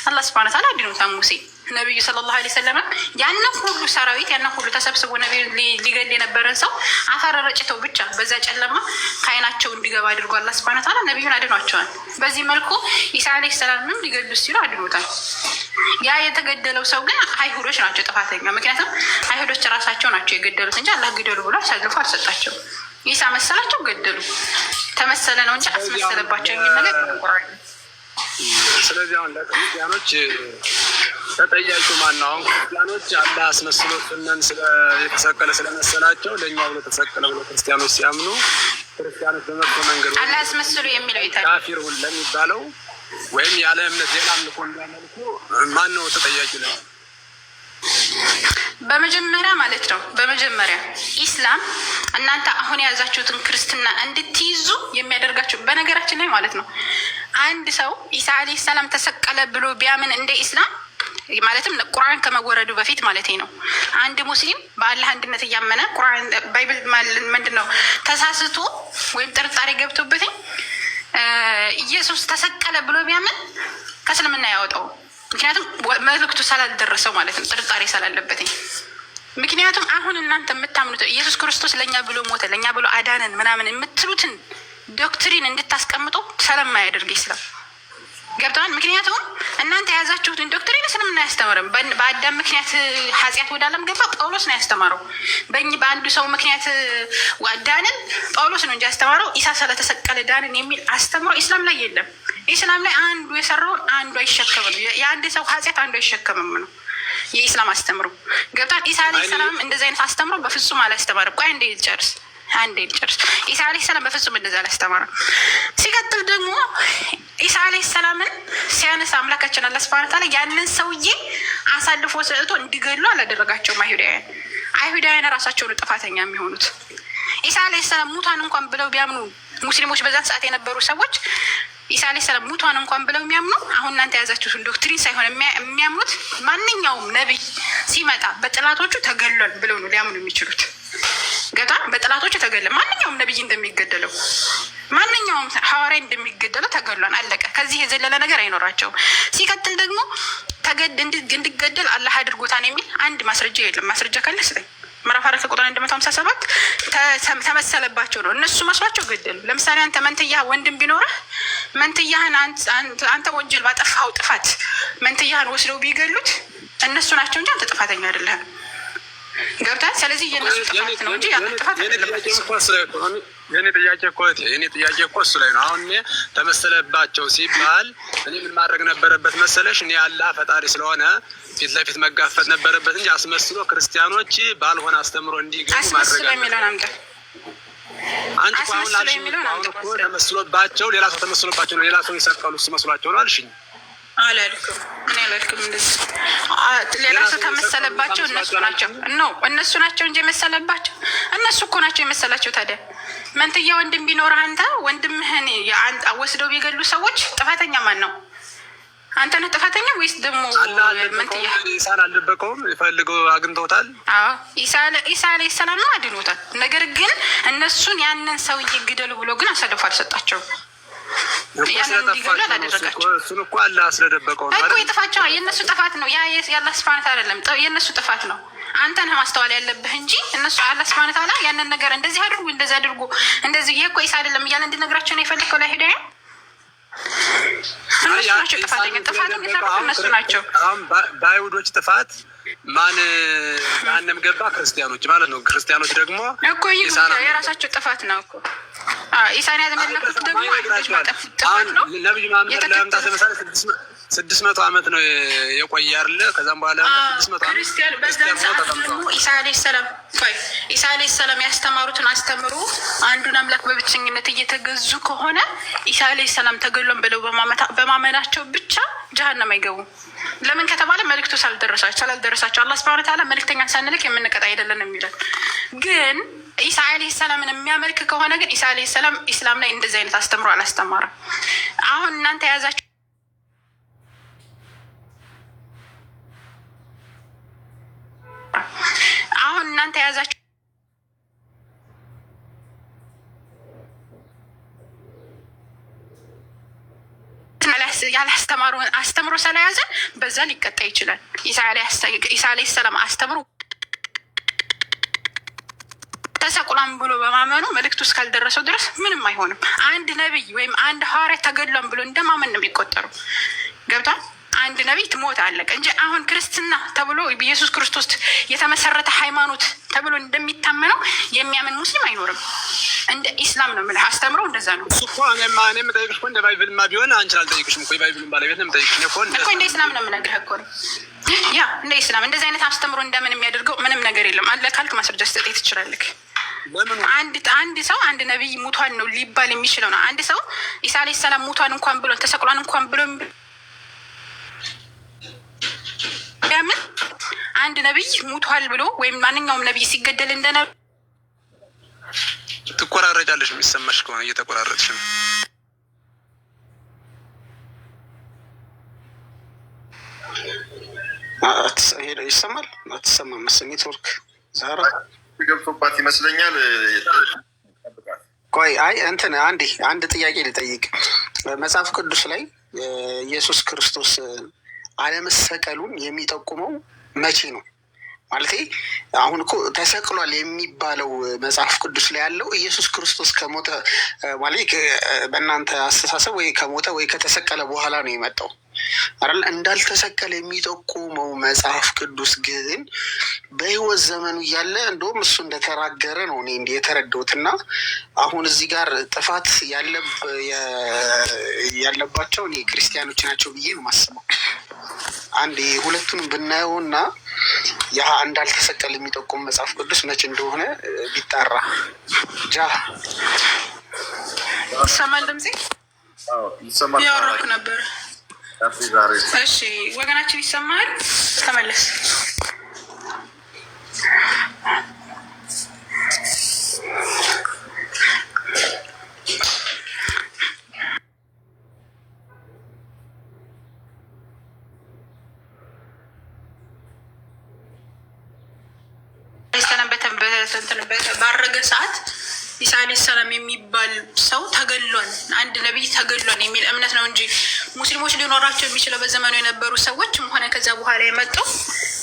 አላህ ሱብሓነሁ ወተዓላ አድኖታል ሙሴ። ነቢዩ ሰለላሁ ዐለይሂ ወሰለም ያንን ሁሉ ሰራዊት ያንን ሁሉ ተሰብስቦ ነቢዩ ሊገል የነበረን ሰው አፈር ረጭተው ብቻ በዛ ጨለማ ከዓይናቸው እንዲገባ አድርጎ አላህ ሱብሓነሁ ወተዓላ ነቢዩን አድኗቸዋል። በዚህ መልኩ ኢሳ ዐለይሂ ሰላምም ሊገሉት ሲሉ አድኖታል። ያ የተገደለው ሰው ግን አይሁዶች ናቸው ጥፋተኛ። ምክንያቱም አይሁዶች ራሳቸው ናቸው የገደሉት እንጂ አላህ ግደሉ ብሎ አሳልፎ አልሰጣቸው። ኢሳ መሰላቸው ገደሉ፣ ተመሰለ ነው እንጂ አስመሰለባቸው የሚል ነገር ቁርአን። ስለዚህ አሁን ለክርስቲያኖች ተጠያቂው ማን ነው? አሁን ክርስቲያኖች አላህ አስመስሎ ስነን የተሰቀለ ስለመሰላቸው ለእኛ ብሎ ተሰቀለ ብሎ ክርስቲያኖች ሲያምኑ ክርስቲያኖች በመጥፎ መንገድ አላህ አስመስሎ የሚለው ካፊር ሁሉ ለሚባለው ወይም ያለ እምነት ሌላ አምልኮ እንዲያመልኩ ማን ነው ተጠያቂ ነው? በመጀመሪያ ማለት ነው። በመጀመሪያ ኢስላም እናንተ አሁን የያዛችሁትን ክርስትና እንድትይዙ የሚያደርጋችሁ በነገራችን ላይ ማለት ነው። አንድ ሰው ኢሳ አለይሂ ሰላም ተሰቀለ ብሎ ቢያምን እንደ ኢስላም ማለትም ቁርአን ከመወረዱ በፊት ማለት ነው። አንድ ሙስሊም በአላህ አንድነት እያመነ ቁርአን ባይብል ምንድነው ተሳስቶ ወይም ጥርጣሬ ገብቶበትኝ ኢየሱስ ተሰቀለ ብሎ ቢያምን ከእስልምና ያወጣው። ምክንያቱም መልእክቱ ስላልደረሰው ማለት ነው፣ ጥርጣሬ ስላለበትኝ። ምክንያቱም አሁን እናንተ የምታምኑት ኢየሱስ ክርስቶስ ለእኛ ብሎ ሞተ፣ ለእኛ ብሎ አዳነን ምናምን የምትሉትን ዶክትሪን እንድታስቀምጡ ስለማያደርግ ይስላል። ገብተዋል። ምክንያቱም እናንተ የያዛችሁትን ዶክትሪን እስልምና አያስተምርም። በአዳም ምክንያት ኃጢአት ወደ ዓለም ገባ፣ ጳውሎስ ነው ያስተማረው። በአንዱ ሰው ምክንያት ዳንን፣ ጳውሎስ ነው እንጂ ያስተማረው። ኢሳ ስለተሰቀለ ዳንን የሚል አስተምሮ ኢስላም ላይ የለም። ኢስላም ላይ አንዱ የሰራውን አንዱ አይሸከምም። የአንድ ሰው ኃጢአት አንዱ አይሸከምም ነው የኢስላም አስተምሮ። ገብቷል። ኢሳ አለይሂ ሰላም እንደዚህ አይነት አስተምሮ በፍጹም አላስተማረም። ቆይ አንዴ ልጨርስ። ኢሳ አለይሂ ሰላም በፍጹም እንደዛ አላስተማረም። ሲቀጥል ደግሞ ኢሳ አለይሂ ሰላምን ሲያነሳ አምላካችን አላህ ሱብሓነሁ ወተዓላ ያንን ሰውዬ አሳልፎ ሰጥቶ እንዲገሉ አላደረጋቸውም። አይሁዳውያን ራሳቸው ነው ጥፋተኛ የሚሆኑት። ኢሳ አለይሂ ሰላም ሙታን እንኳን ብለው ቢያምኑ ሙስሊሞች በዛን ሰዓት የነበሩ ሰዎች ኢሳ አለይሂ ሰላም ሙታን እንኳን ብለው የሚያምኑ አሁን እናንተ የያዛችሁትን ዶክትሪን ሳይሆን የሚያምኑት ማንኛውም ነቢይ ሲመጣ በጥላቶቹ ተገሏል ብለው ነው ሊያምኑ የሚችሉት። ገጣ በጥላቶቹ ተገለ ማንኛውም ነቢይ እንደሚገደለው ማንኛውም ሐዋርያ እንደሚገደለው ተገሏል፣ አለቀ። ከዚህ የዘለለ ነገር አይኖራቸውም። ሲቀጥል ደግሞ እንዲገደል አላህ አድርጎታን የሚል አንድ ማስረጃ የለም። ማስረጃ ካለ ስጠኝ። ምዕራፍ 4 ቁጥር 157 ተመሰለባቸው ነው። እነሱ መስሏቸው ገደሉ። ለምሳሌ አንተ መንትያ ወንድም ቢኖርህ መንትያህን አንተ ወንጀል ባጠፋው ጥፋት መንትያህን ወስደው ቢገሉት እነሱ ናቸው እንጂ አንተ ጥፋተኛ አይደለህም። ገብቶሃል? ስለዚህ የእነሱ ጥፋት ነው እንጂ ያንተ ጥፋት አይደለም። የኔ ጥያቄ እኮ እሱ ላይ ነው። አሁን እኔ ተመሰለባቸው ሲባል እኔ ምን ማድረግ ነበረበት መሰለሽ? እኔ አላህ ፈጣሪ ስለሆነ ፊት ለፊት መጋፈጥ ነበረበት እንጂ አስመስሎ ክርስቲያኖች ባልሆነ አስተምሮ እንዲገቡ ማድረግ አለበት። አንቺ አሁን ላልሽ አሁን እኮ ተመስሎባቸው ሌላ ሰው ተመስሎባቸው ነው ሌላ ሰው የሰቀሉ እሱ መስሏቸው ነው አልሽኝ። አላልኩም እኔ አላልኩም እንደዚህ። ሌላ ሰው ተመሰለባቸው እነሱ ናቸው እንጂ የመሰለባቸው እነሱ እኮ ናቸው የመሰላቸው። ታዲያ መንትያ ወንድም ቢኖርህ አንተ ወንድምህን ወስደው ቢገሉ ሰዎች ጥፋተኛ ማን ነው? አንተ ነህ ጥፋተኛ ወይስ ደግሞ መንትያ? ኢሳን አልደበቀውም፣ ፈልገው አግኝተውታል። ኢሳ አለይሂ ሰላም አድኖታል። ነገር ግን እነሱን ያንን ሰውዬ ግደሉ ብሎ ግን አሳልፎ አልሰጣቸውም። እሱን እኮ አላህ ስለደበቀው ነው እኮ የጥፋቸው የእነሱ ጥፋት ነው። ያ የአላህ ሱብሓነሁ አይደለም፣ የእነሱ ጥፋት ነው። አንተ ነህ ማስተዋል ያለብህ እንጂ እነሱ አላህ ሱብሓነሁ ወተዓላ ያንን ነገር እንደዚህ አድርጉ እንደዚህ ይሄ እኮ ኢሳ አይደለም እያለ እንድነግራቸው ነው የፈለከው ላይ ሄደህ እነሱ ናቸው ጥፋተኛ። ጥፋቱን የሰሩት እነሱ ናቸው። በአይሁዶች ጥፋት ማንም ገባ? ክርስቲያኖች ማለት ነው። ክርስቲያኖች ደግሞ እኮ የራሳቸው ጥፋት ነው እኮ ኢሳን ያዘመለኩት ደግሞ ጥፋት ነው። ነብዩ መሐመድ ለመምጣት ለምሳሌ 600 ዓመት ነው የቆየ አይደለ? ከዛም በኋላ 600 ዓመት በዛን ሰዓት ደግሞ ኢሳ አለይሂ ሰላም ያስተማሩትን አስተምሩ አንዱን አምላክ በብቸኝነት እየተገዙ ከሆነ ኢሳ አለይሂ ሰላም ተገሎን ብለው በማመናቸው ብቻ ጀሃነም አይገቡም። ለምን ከተባለ መልእክቱ ስላልደረሳቸው አላህ ሱብሓነሁ ወተዓላ መልእክተኛን ሳንልክ የምንቀጣ አይደለም የሚለን። ግን ኢሳ አለይሂ ሰላምን የሚያመልክ ከሆነ ግን ኢሳ አለይሂ ሰላም ኢስላም ላይ እንደዚህ አይነት አስተምሮ አላስተማረም። አሁን እናንተ የያዛችሁ ያላስተማሩን አስተምሮ ስለያዘ በዛ ሊቀጣ ይችላል። ኢሳ አለይሂ ሰላም አስተምሮ ተሰቅሏን ብሎ በማመኑ መልእክቱ እስካልደረሰው ድረስ ምንም አይሆንም። አንድ ነቢይ ወይም አንድ ሐዋርያ ተገድሏን ብሎ እንደማመን ነው የሚቆጠሩ። ገብቷል? አንድ ነቢይ ትሞት አለቀ እንጂ አሁን ክርስትና ተብሎ ኢየሱስ ክርስቶስ የተመሰረተ ሃይማኖት ተብሎ እንደሚታመነው የሚያምን ሙስሊም አይኖርም። እንደ ኢስላም ነው የምልህ አስተምሮ እንደዛ ነው እኮ። እኔማ የምጠይቅሽ እኮ እንደ ባይብልማ ቢሆን አንቺን አልጠይቅሽም እኮ። የባይብልን ባለቤት ነው የምጠይቅሽ እኮ እንደ ኢስላም ነው የምነግርህ እኮ። ያ እንደ ኢስላም እንደዚህ አይነት አስተምሮ እንደምን የሚያደርገው ምንም ነገር የለም። አለ ካልክ ማስረጃ ስጠኝ ትችላለህ። አንድ ሰው አንድ ነቢይ ሙቷን ነው ሊባል የሚችለው ነው። አንድ ሰው ኢሳ አለይሂ ሰላም ሙቷን እንኳን ብሎ ተሰቅሏን እንኳን ብሎ ያምን አንድ ነቢይ ሙቷል ብሎ ወይም ማንኛውም ነቢይ ሲገደል እንደነበር ትቆራረጫለሽ። የሚሰማሽ ከሆነ እየተቆራረጥሽ ነው። ይሰማል? አትሰማም መሰለኝ። ኔትወርክ ዛራ ገብቶባት ይመስለኛል። ቆይ እንትን አንድ ጥያቄ ልጠይቅ። መጽሐፍ ቅዱስ ላይ ኢየሱስ ክርስቶስ አለመሰቀሉን የሚጠቁመው መቼ ነው? ማለቴ አሁን እኮ ተሰቅሏል የሚባለው መጽሐፍ ቅዱስ ላይ ያለው ኢየሱስ ክርስቶስ ከሞተ ማለት በእናንተ አስተሳሰብ ወይ ከሞተ ወይ ከተሰቀለ በኋላ ነው የመጣው አይደል? እንዳልተሰቀለ የሚጠቁመው መጽሐፍ ቅዱስ ግን በሕይወት ዘመኑ እያለ እንደውም እሱ እንደተናገረ ነው እኔ እንዲህ የተረዳሁት። እና አሁን እዚህ ጋር ጥፋት ያለባቸው እኔ ክርስቲያኖች ናቸው ብዬ ነው የማስበው። አንድ ሁለቱንም ብናየው እና ያ እንዳልተሰቀለ የሚጠቁም መጽሐፍ ቅዱስ መቼ እንደሆነ ቢጣራ። ይሰማል? ድምጼ ያወራኩ ነበር። እሺ ወገናችን ይሰማል? ተመለስ። ባረገ ሰዓት ኢሳ አለይሂ ሰላም የሚባል ሰው ተገሏል፣ አንድ ነቢይ ተገሏል የሚል እምነት ነው እንጂ ሙስሊሞች ሊኖራቸው የሚችለው በዘመኑ የነበሩ ሰዎችም ሆነ ከዛ በኋላ የመጡ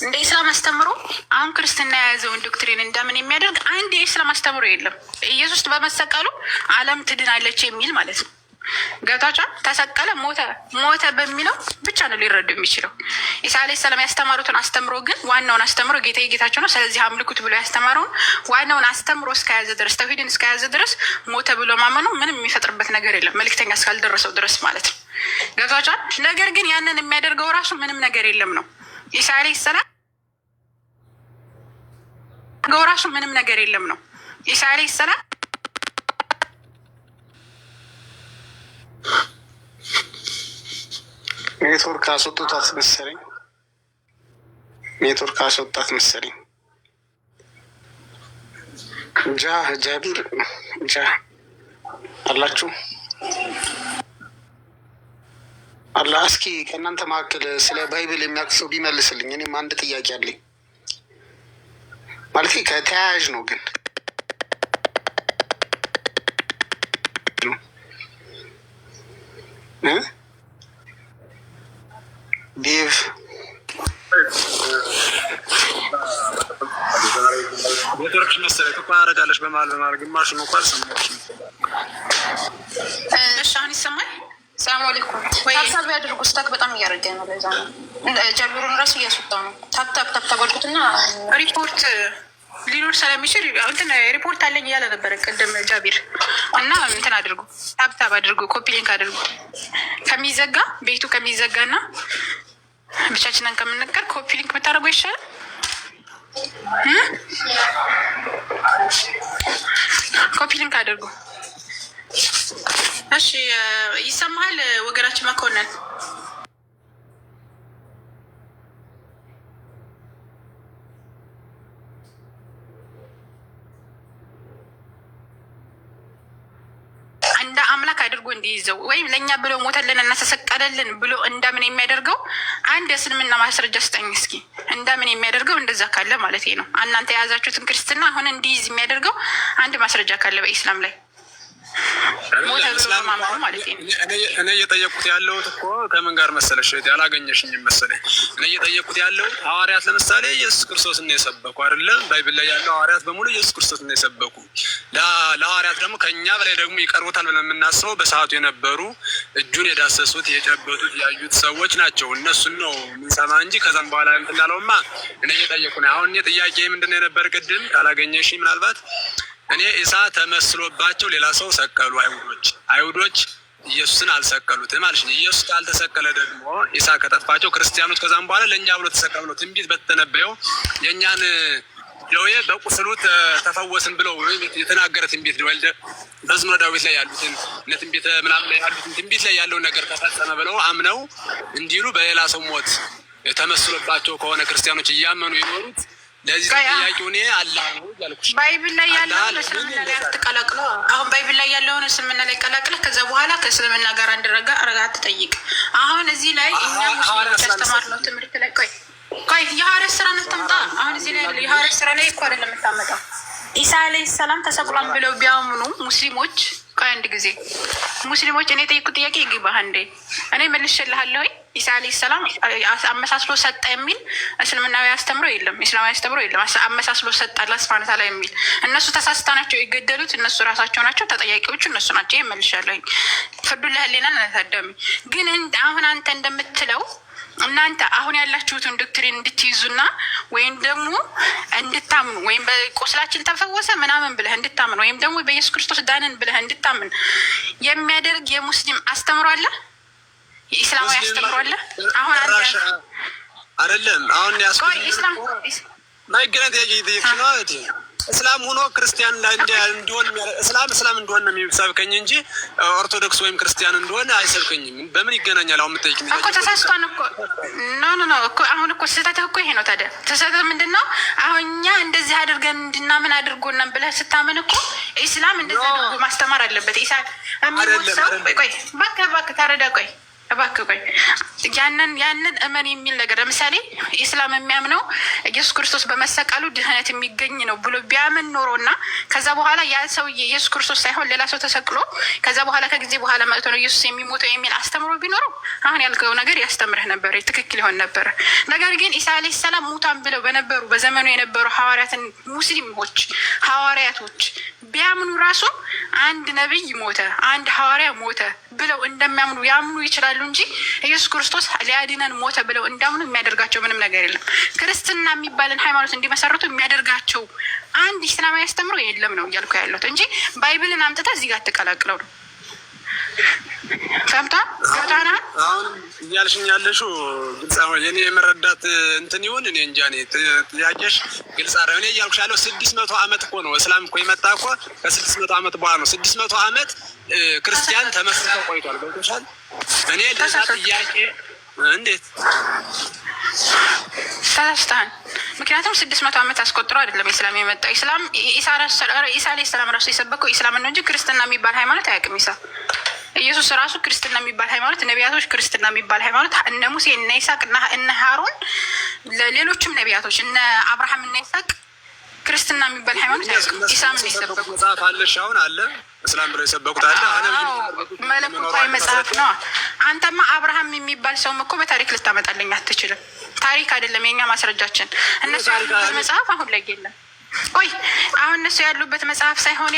እንደ ኢስላም አስተምሮ አሁን ክርስትና የያዘውን ዶክትሪን እንደምን የሚያደርግ አንድ የኢስላም አስተምሮ የለም። ኢየሱስ በመሰቀሉ ዓለም ትድናለች የሚል ማለት ነው። ገብታችኋል? ተሰቀለ፣ ሞተ በሚለው ብቻ ነው ሊረዱ የሚችለው። ኢሳ ዓለይሂ ሰላም ያስተማሩትን አስተምሮ ግን ዋናውን አስተምሮ ጌታ ጌታቸው ነው ስለዚህ አምልኩት ብሎ ያስተማረውን ዋናውን አስተምሮ እስከያዘ ድረስ ተውሂድን እስከያዘ ድረስ ሞተ ብሎ ማመኑ ምንም የሚፈጥርበት ነገር የለም፣ መልእክተኛ እስካልደረሰው ድረስ ማለት ነው። ገብታችኋል? ነገር ግን ያንን የሚያደርገው ራሱ ምንም ነገር የለም ነው። ኢሳ ዓለይሂ ሰላም ራሱ ምንም ነገር የለም ነው። ኢሳ ዓለይሂ ሰላም ኔትወርክ አስወጡታት መሰለኝ። ኔትወርክ አስወጣት መሰለኝ። ጃቢር አላችሁ አላ። እስኪ ከእናንተ መካከል ስለ ባይብል የሚያውቅ ሰው ቢመልስልኝ። እኔም አንድ ጥያቄ አለኝ። ማለት ከተያያዥ ነው ግን ዴቭ ኔትወርክሽ መሰለኝ ትቋረጣለች በመሀል ግማሹ ነው እኮ አልሰማሁሽም። እሺ አሁን ይሰማል? ሰላም አለይኩም። ታብታብ ያድርጉ። ስታክ በጣም እያረገ ነው። ለዛ ነው ጀቢሩን ራሱ እያስወጣ ነው። ታብታብ አድርጉትና ሪፖርት ሊኖር ስለሚችል እንትን ሪፖርት አለኝ እያለ ነበረ ቅድም ጃቢር እና እንትን አድርጉ፣ ታብታብ አድርጉ፣ ኮፒ ሊንክ አድርጉ። ከሚዘጋ ቤቱ ከሚዘጋ እና ብቻችንን ከምንቀር ኮፒ ሊንክ ብታደርጉ ይሻላል። ኮፒ ሊንክ አድርጉ። እሺ ይሰማሃል ወገናችን መኮንን? እንደ አምላክ አድርጎ እንዲይዘው ወይም ለእኛ ብሎ ሞተልን እና ተሰቀለልን ብሎ እንደምን የሚያደርገው አንድ የእስልምና ማስረጃ ስጠኝ እስኪ። እንደምን የሚያደርገው እንደዛ ካለ ማለት ነው። እናንተ የያዛችሁትን ክርስትና አሁን እንዲይዝ የሚያደርገው አንድ ማስረጃ ካለ በኢስላም ላይ ሞተ ብሎ በማመኑ ማለት ነው። እኔ እየጠየቁት ያለሁት እኮ ከምን ጋር መሰለሽ? ያላገኘሽኝም መሰለኝ። እኔ እየጠየቁት ያለሁት ሐዋርያት ለምሳሌ ኢየሱስ ክርስቶስን ነው የሰበኩ አይደለም? ባይብል ላይ ያለው ሐዋርያት በሙሉ ኢየሱስ ክርስቶስን ነው የሰበኩ። ለሐዋርያት ደግሞ ከኛ በላይ ደግሞ ይቀርቡታል ብለን የምናስበው በሰዓቱ የነበሩ እጁን የዳሰሱት የጨበጡት ያዩት ሰዎች ናቸው። እነሱን ነው የምንሰማ እንጂ ከዛም በኋላ እንትን ላለውማ እኔ እየጠየቁ ነው። አሁን እኔ ጥያቄ ምንድን ነው የነበር ቅድም ካላገኘሽኝ ምናልባት እኔ ኢሳ ተመስሎባቸው ሌላ ሰው ሰቀሉ አይሁዶች ኢየሱስን አልሰቀሉትም ማለት ነው። ኢየሱስ ካልተሰቀለ ደግሞ ኢሳ ከጠፋቸው ክርስቲያኖች ከዛም በኋላ ለእኛ ብሎ ተሰቀሉ ነው። ትንቢት በተነበየው የእኛን ደዌ በቁስሉ ተፈወስን ብለው የተናገረ ትንቢት ወልደ መዝሙረ ዳዊት ላይ ያሉትን ትንቢት ምናምን ላይ ያሉትን ትንቢት ላይ ያለውን ነገር ተፈጸመ ብለው አምነው እንዲሉ በሌላ ሰው ሞት ተመስሎባቸው ከሆነ ክርስቲያኖች እያመኑ የኖሩት ለዚህ ጥያቄው እኔ አላህ ነው ያልኩሽ። ባይብል ላይ ያለውን እስልምና ላይ አትቀላቅለ። አሁን ባይብል ላይ ያለውን እስልምና ላይ ቀላቅለ ከዛ በኋላ ከእስልምና ጋር አንደረጋ ትጠይቅ። አሁን እዚህ ላይ እኛ ሙስሊሞች ያስተማርነው ትምህርት ላይ ቆይ የሐዋርያት ስራ እንታምጣ። አሁን እዚህ ላይ የሐዋርያት ስራ ላይ እኮ አይደለም የምታመጣው። ኢሳ ዓለይሂ ሰላም ተሰቅሏል ብለው ቢያምኑ ሙስሊሞች አንድ ጊዜ ሙስሊሞች እኔ ጠይቁት ጥያቄ ይግባህ እንዴ እኔ መልሼልሃለሁ። ኢሳ ዓለይሂ ሰላም አመሳስሎ ሰጠ የሚል እስልምናዊ አስተምሮ የለም፣ ኢስላማዊ አስተምሮ የለም። አመሳስሎ ሰጠ አላህ ሱብሓነሁ ወተዓላ የሚል እነሱ ተሳስታ ናቸው የገደሉት፣ እነሱ ራሳቸው ናቸው ተጠያቂዎቹ፣ እነሱ ናቸው። ይሄ መልሼልሃለሁ። ፍርዱን ለህሊና ታዳሚ ግን አሁን አንተ እንደምትለው እናንተ አሁን ያላችሁትን ዶክትሪን እንድትይዙና ወይም ደግሞ እንድታምኑ ወይም በቁስላችን ተፈወሰ ምናምን ብለህ እንድታምን ወይም ደግሞ በኢየሱስ ክርስቶስ ዳንን ብለህ እንድታምን የሚያደርግ የሙስሊም አስተምሮ አለ፣ የኢስላማዊ አስተምሮ አለ። አሁን አንተ አይደለም አሁን ያስቆይ ኢስላም ማይገናት ያጂት ነው አይደል? እስላም ሆኖ ክርስቲያን እንዲሆን እስላም እንደሆነ ነው የሚሰብከኝ እንጂ ኦርቶዶክስ ወይም ክርስቲያን እንደሆነ አይሰብከኝም። በምን ይገናኛል? አሁን የምትጠይቂኝ እኮ ተሳስቷን እኮ ኖ እኮ አሁን እኮ ስህተትህ እኮ ይሄ ነው። ታዲያ ተሳስተህ ምንድን ነው? አሁን እኛ እንደዚህ አድርገን እንድናምን አድርጎናል ብለህ ስታምን እኮ ኢስላም እንደዚህ አድርጎ ማስተማር አለበት። ኢሳ የሚሞት ሰው ቆይ እባክህ ተረዳ። ቆይ እባክህ ቆይ ያንን እመን የሚል ነገር ለምሳሌ ኢስላም የሚያምነው ኢየሱስ ክርስቶስ በመሰቀሉ ድህነት የሚገኝ ነው ብሎ ቢያምን ኖሮ እና ከዛ በኋላ ያ ሰውዬ ኢየሱስ ክርስቶስ ሳይሆን ሌላ ሰው ተሰቅሎ ከዛ በኋላ ከጊዜ በኋላ መጥቶ ነው ኢየሱስ የሚሞተው የሚል አስተምሮ ቢኖረው አሁን ያልከው ነገር ያስተምርህ ነበር፣ ትክክል ይሆን ነበር። ነገር ግን ኢሳ አለይሂ ሰላም ሙታን ብለው በነበሩ በዘመኑ የነበሩ ሐዋርያትን ሙስሊሞች ሐዋርያቶች ቢያምኑ ራሱ አንድ ነብይ ሞተ፣ አንድ ሐዋርያ ሞተ ብለው እንደሚያምኑ ያምኑ ይችላሉ እንጂ ኢየሱስ ክርስቶስ ሊያድነን ሞተ ብለው እንዳምኑ የሚያደርጋቸው ምንም ነገር የለም። ክርስትና የሚባልን ሃይማኖት እንዲመሰርቱ የሚያደርጋቸው አንድ ኢስላማዊ አስተምሮ የለም ነው እያልኩ ያለሁት እንጂ ባይብልን አምጥተህ እዚህ ጋር አትቀላቅለው ነው። ሰምተሃል? አሁን እያልሽኝ ያለሽው ግልጽ ነው። የኔ የመረዳት እንትን ይሁን እኔ እንጃ። እኔ ጥያቄሽ ግልጽ አይደለም። እኔ እያልኩሽ ያለው 600 ዓመት እኮ ነው እስላም እኮ የመጣ እኮ ከ600 ዓመት በኋላ ነው። 600 ዓመት ክርስቲያን ተመስርቶ ቆይቷል። ገብቶሻል? እኔ ለዛ ጥያቄ እንዴት ተሳስተሃል? ምክንያቱም 600 ዓመት አስቆጥሮ አይደለም ኢስላም የመጣው። ኢስላም ኢሳ አለይሂ ሰላም ራሱ የሰበከው ኢስላም ነው እንጂ ክርስትና የሚባል ሃይማኖት አያውቅም። ኢየሱስ ራሱ ክርስትና የሚባል ሃይማኖት፣ ነቢያቶች ክርስትና የሚባል ሃይማኖት፣ እነ ሙሴ እነ ይስሐቅ እነ ሃሮን ለሌሎችም ነቢያቶች እነ አብርሃም እነ ይስሐቅ ክርስትና የሚባል ሃይማኖት አያውቅም። ኢስላም ነው የሰበኩት። መጽሐፍ አለሽ አሁን አለ እስላም ብለው የሰበኩት አለ። መለኮታዊ መጽሐፍ ነው። አንተማ አብርሃም የሚባል ሰውም እኮ በታሪክ ልታመጣልኝ አትችልም። ታሪክ አይደለም የኛ ማስረጃችን። እነሱ ያሉበት መጽሐፍ አሁን ላይ የለም። ቆይ አሁን እነሱ ያሉበት መጽሐፍ ሳይሆን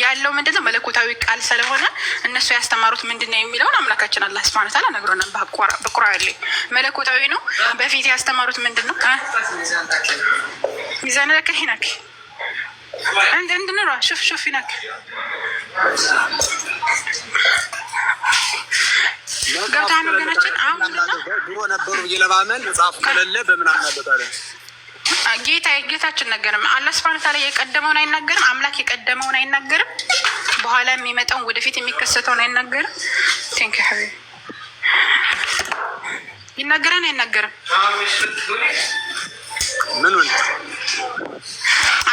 ያለው ምንድነው? መለኮታዊ ቃል ስለሆነ እነሱ ያስተማሩት ምንድነው የሚለውን አምላካችን አላህ ሱብሓነሁ ወተዓላ ነግሮናል። በቁርአን ላይ መለኮታዊ ነው። በፊት ያስተማሩት ምንድነው? ሚዛን ለከ ሂናክ እንድንራ ሹፍ ሂናክ ገብታን ወገናችን አሁን ድሮ ነበሩ እየለባመን መጽሐፍ ከሌለ በምን አናበታለን? ጌታችን ነገርም አላህ ሱብሓነሁ ወተዓላ የቀደመውን አይናገርም። አምላክ የቀደመውን አይናገርም። በኋላ የሚመጣውን ወደፊት የሚከሰተውን አይናገርም። ቴንክ ዩ ሐቢቢ ይናገራል አይናገርም? ምን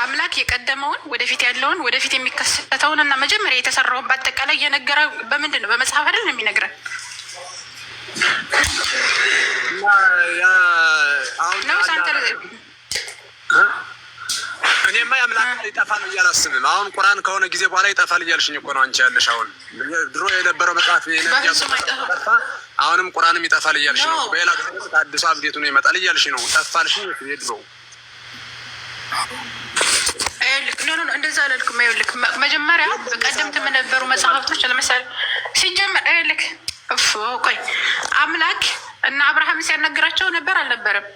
አምላክ የቀደመውን ወደፊት ያለውን ወደፊት የሚከሰተውን እና መጀመሪያ የተሰራውን በአጠቃላይ እየነገረ በምንድን ነው? በመጽሐፍ አይደል የሚነግረን? እኔማ የአምላክ ይጠፋል እያላስብም አሁን ቁርአን ከሆነ ጊዜ በኋላ ይጠፋል እያልሽኝ እኮ ነው አንቺ ያለሽ። አሁን ድሮ የነበረው መጽሐፍ አሁንም ቁርአንም ይጠፋል እያልሽ ነው። በሌላ ጊዜ አዲሱ አብዴቱ ነው ይመጣል እያልሽ ነው። ጠፋልሽ የድሮ ኖ እንደዛ አላልኩም። ይኸውልህ መጀመሪያ በቀደምት የነበሩ መጽሐፍቶች ለምሳሌ ሲጀመር ይኸውልህ ቆይ አምላክ እና አብርሃም ሲያናግራቸው ነበር አልነበረም?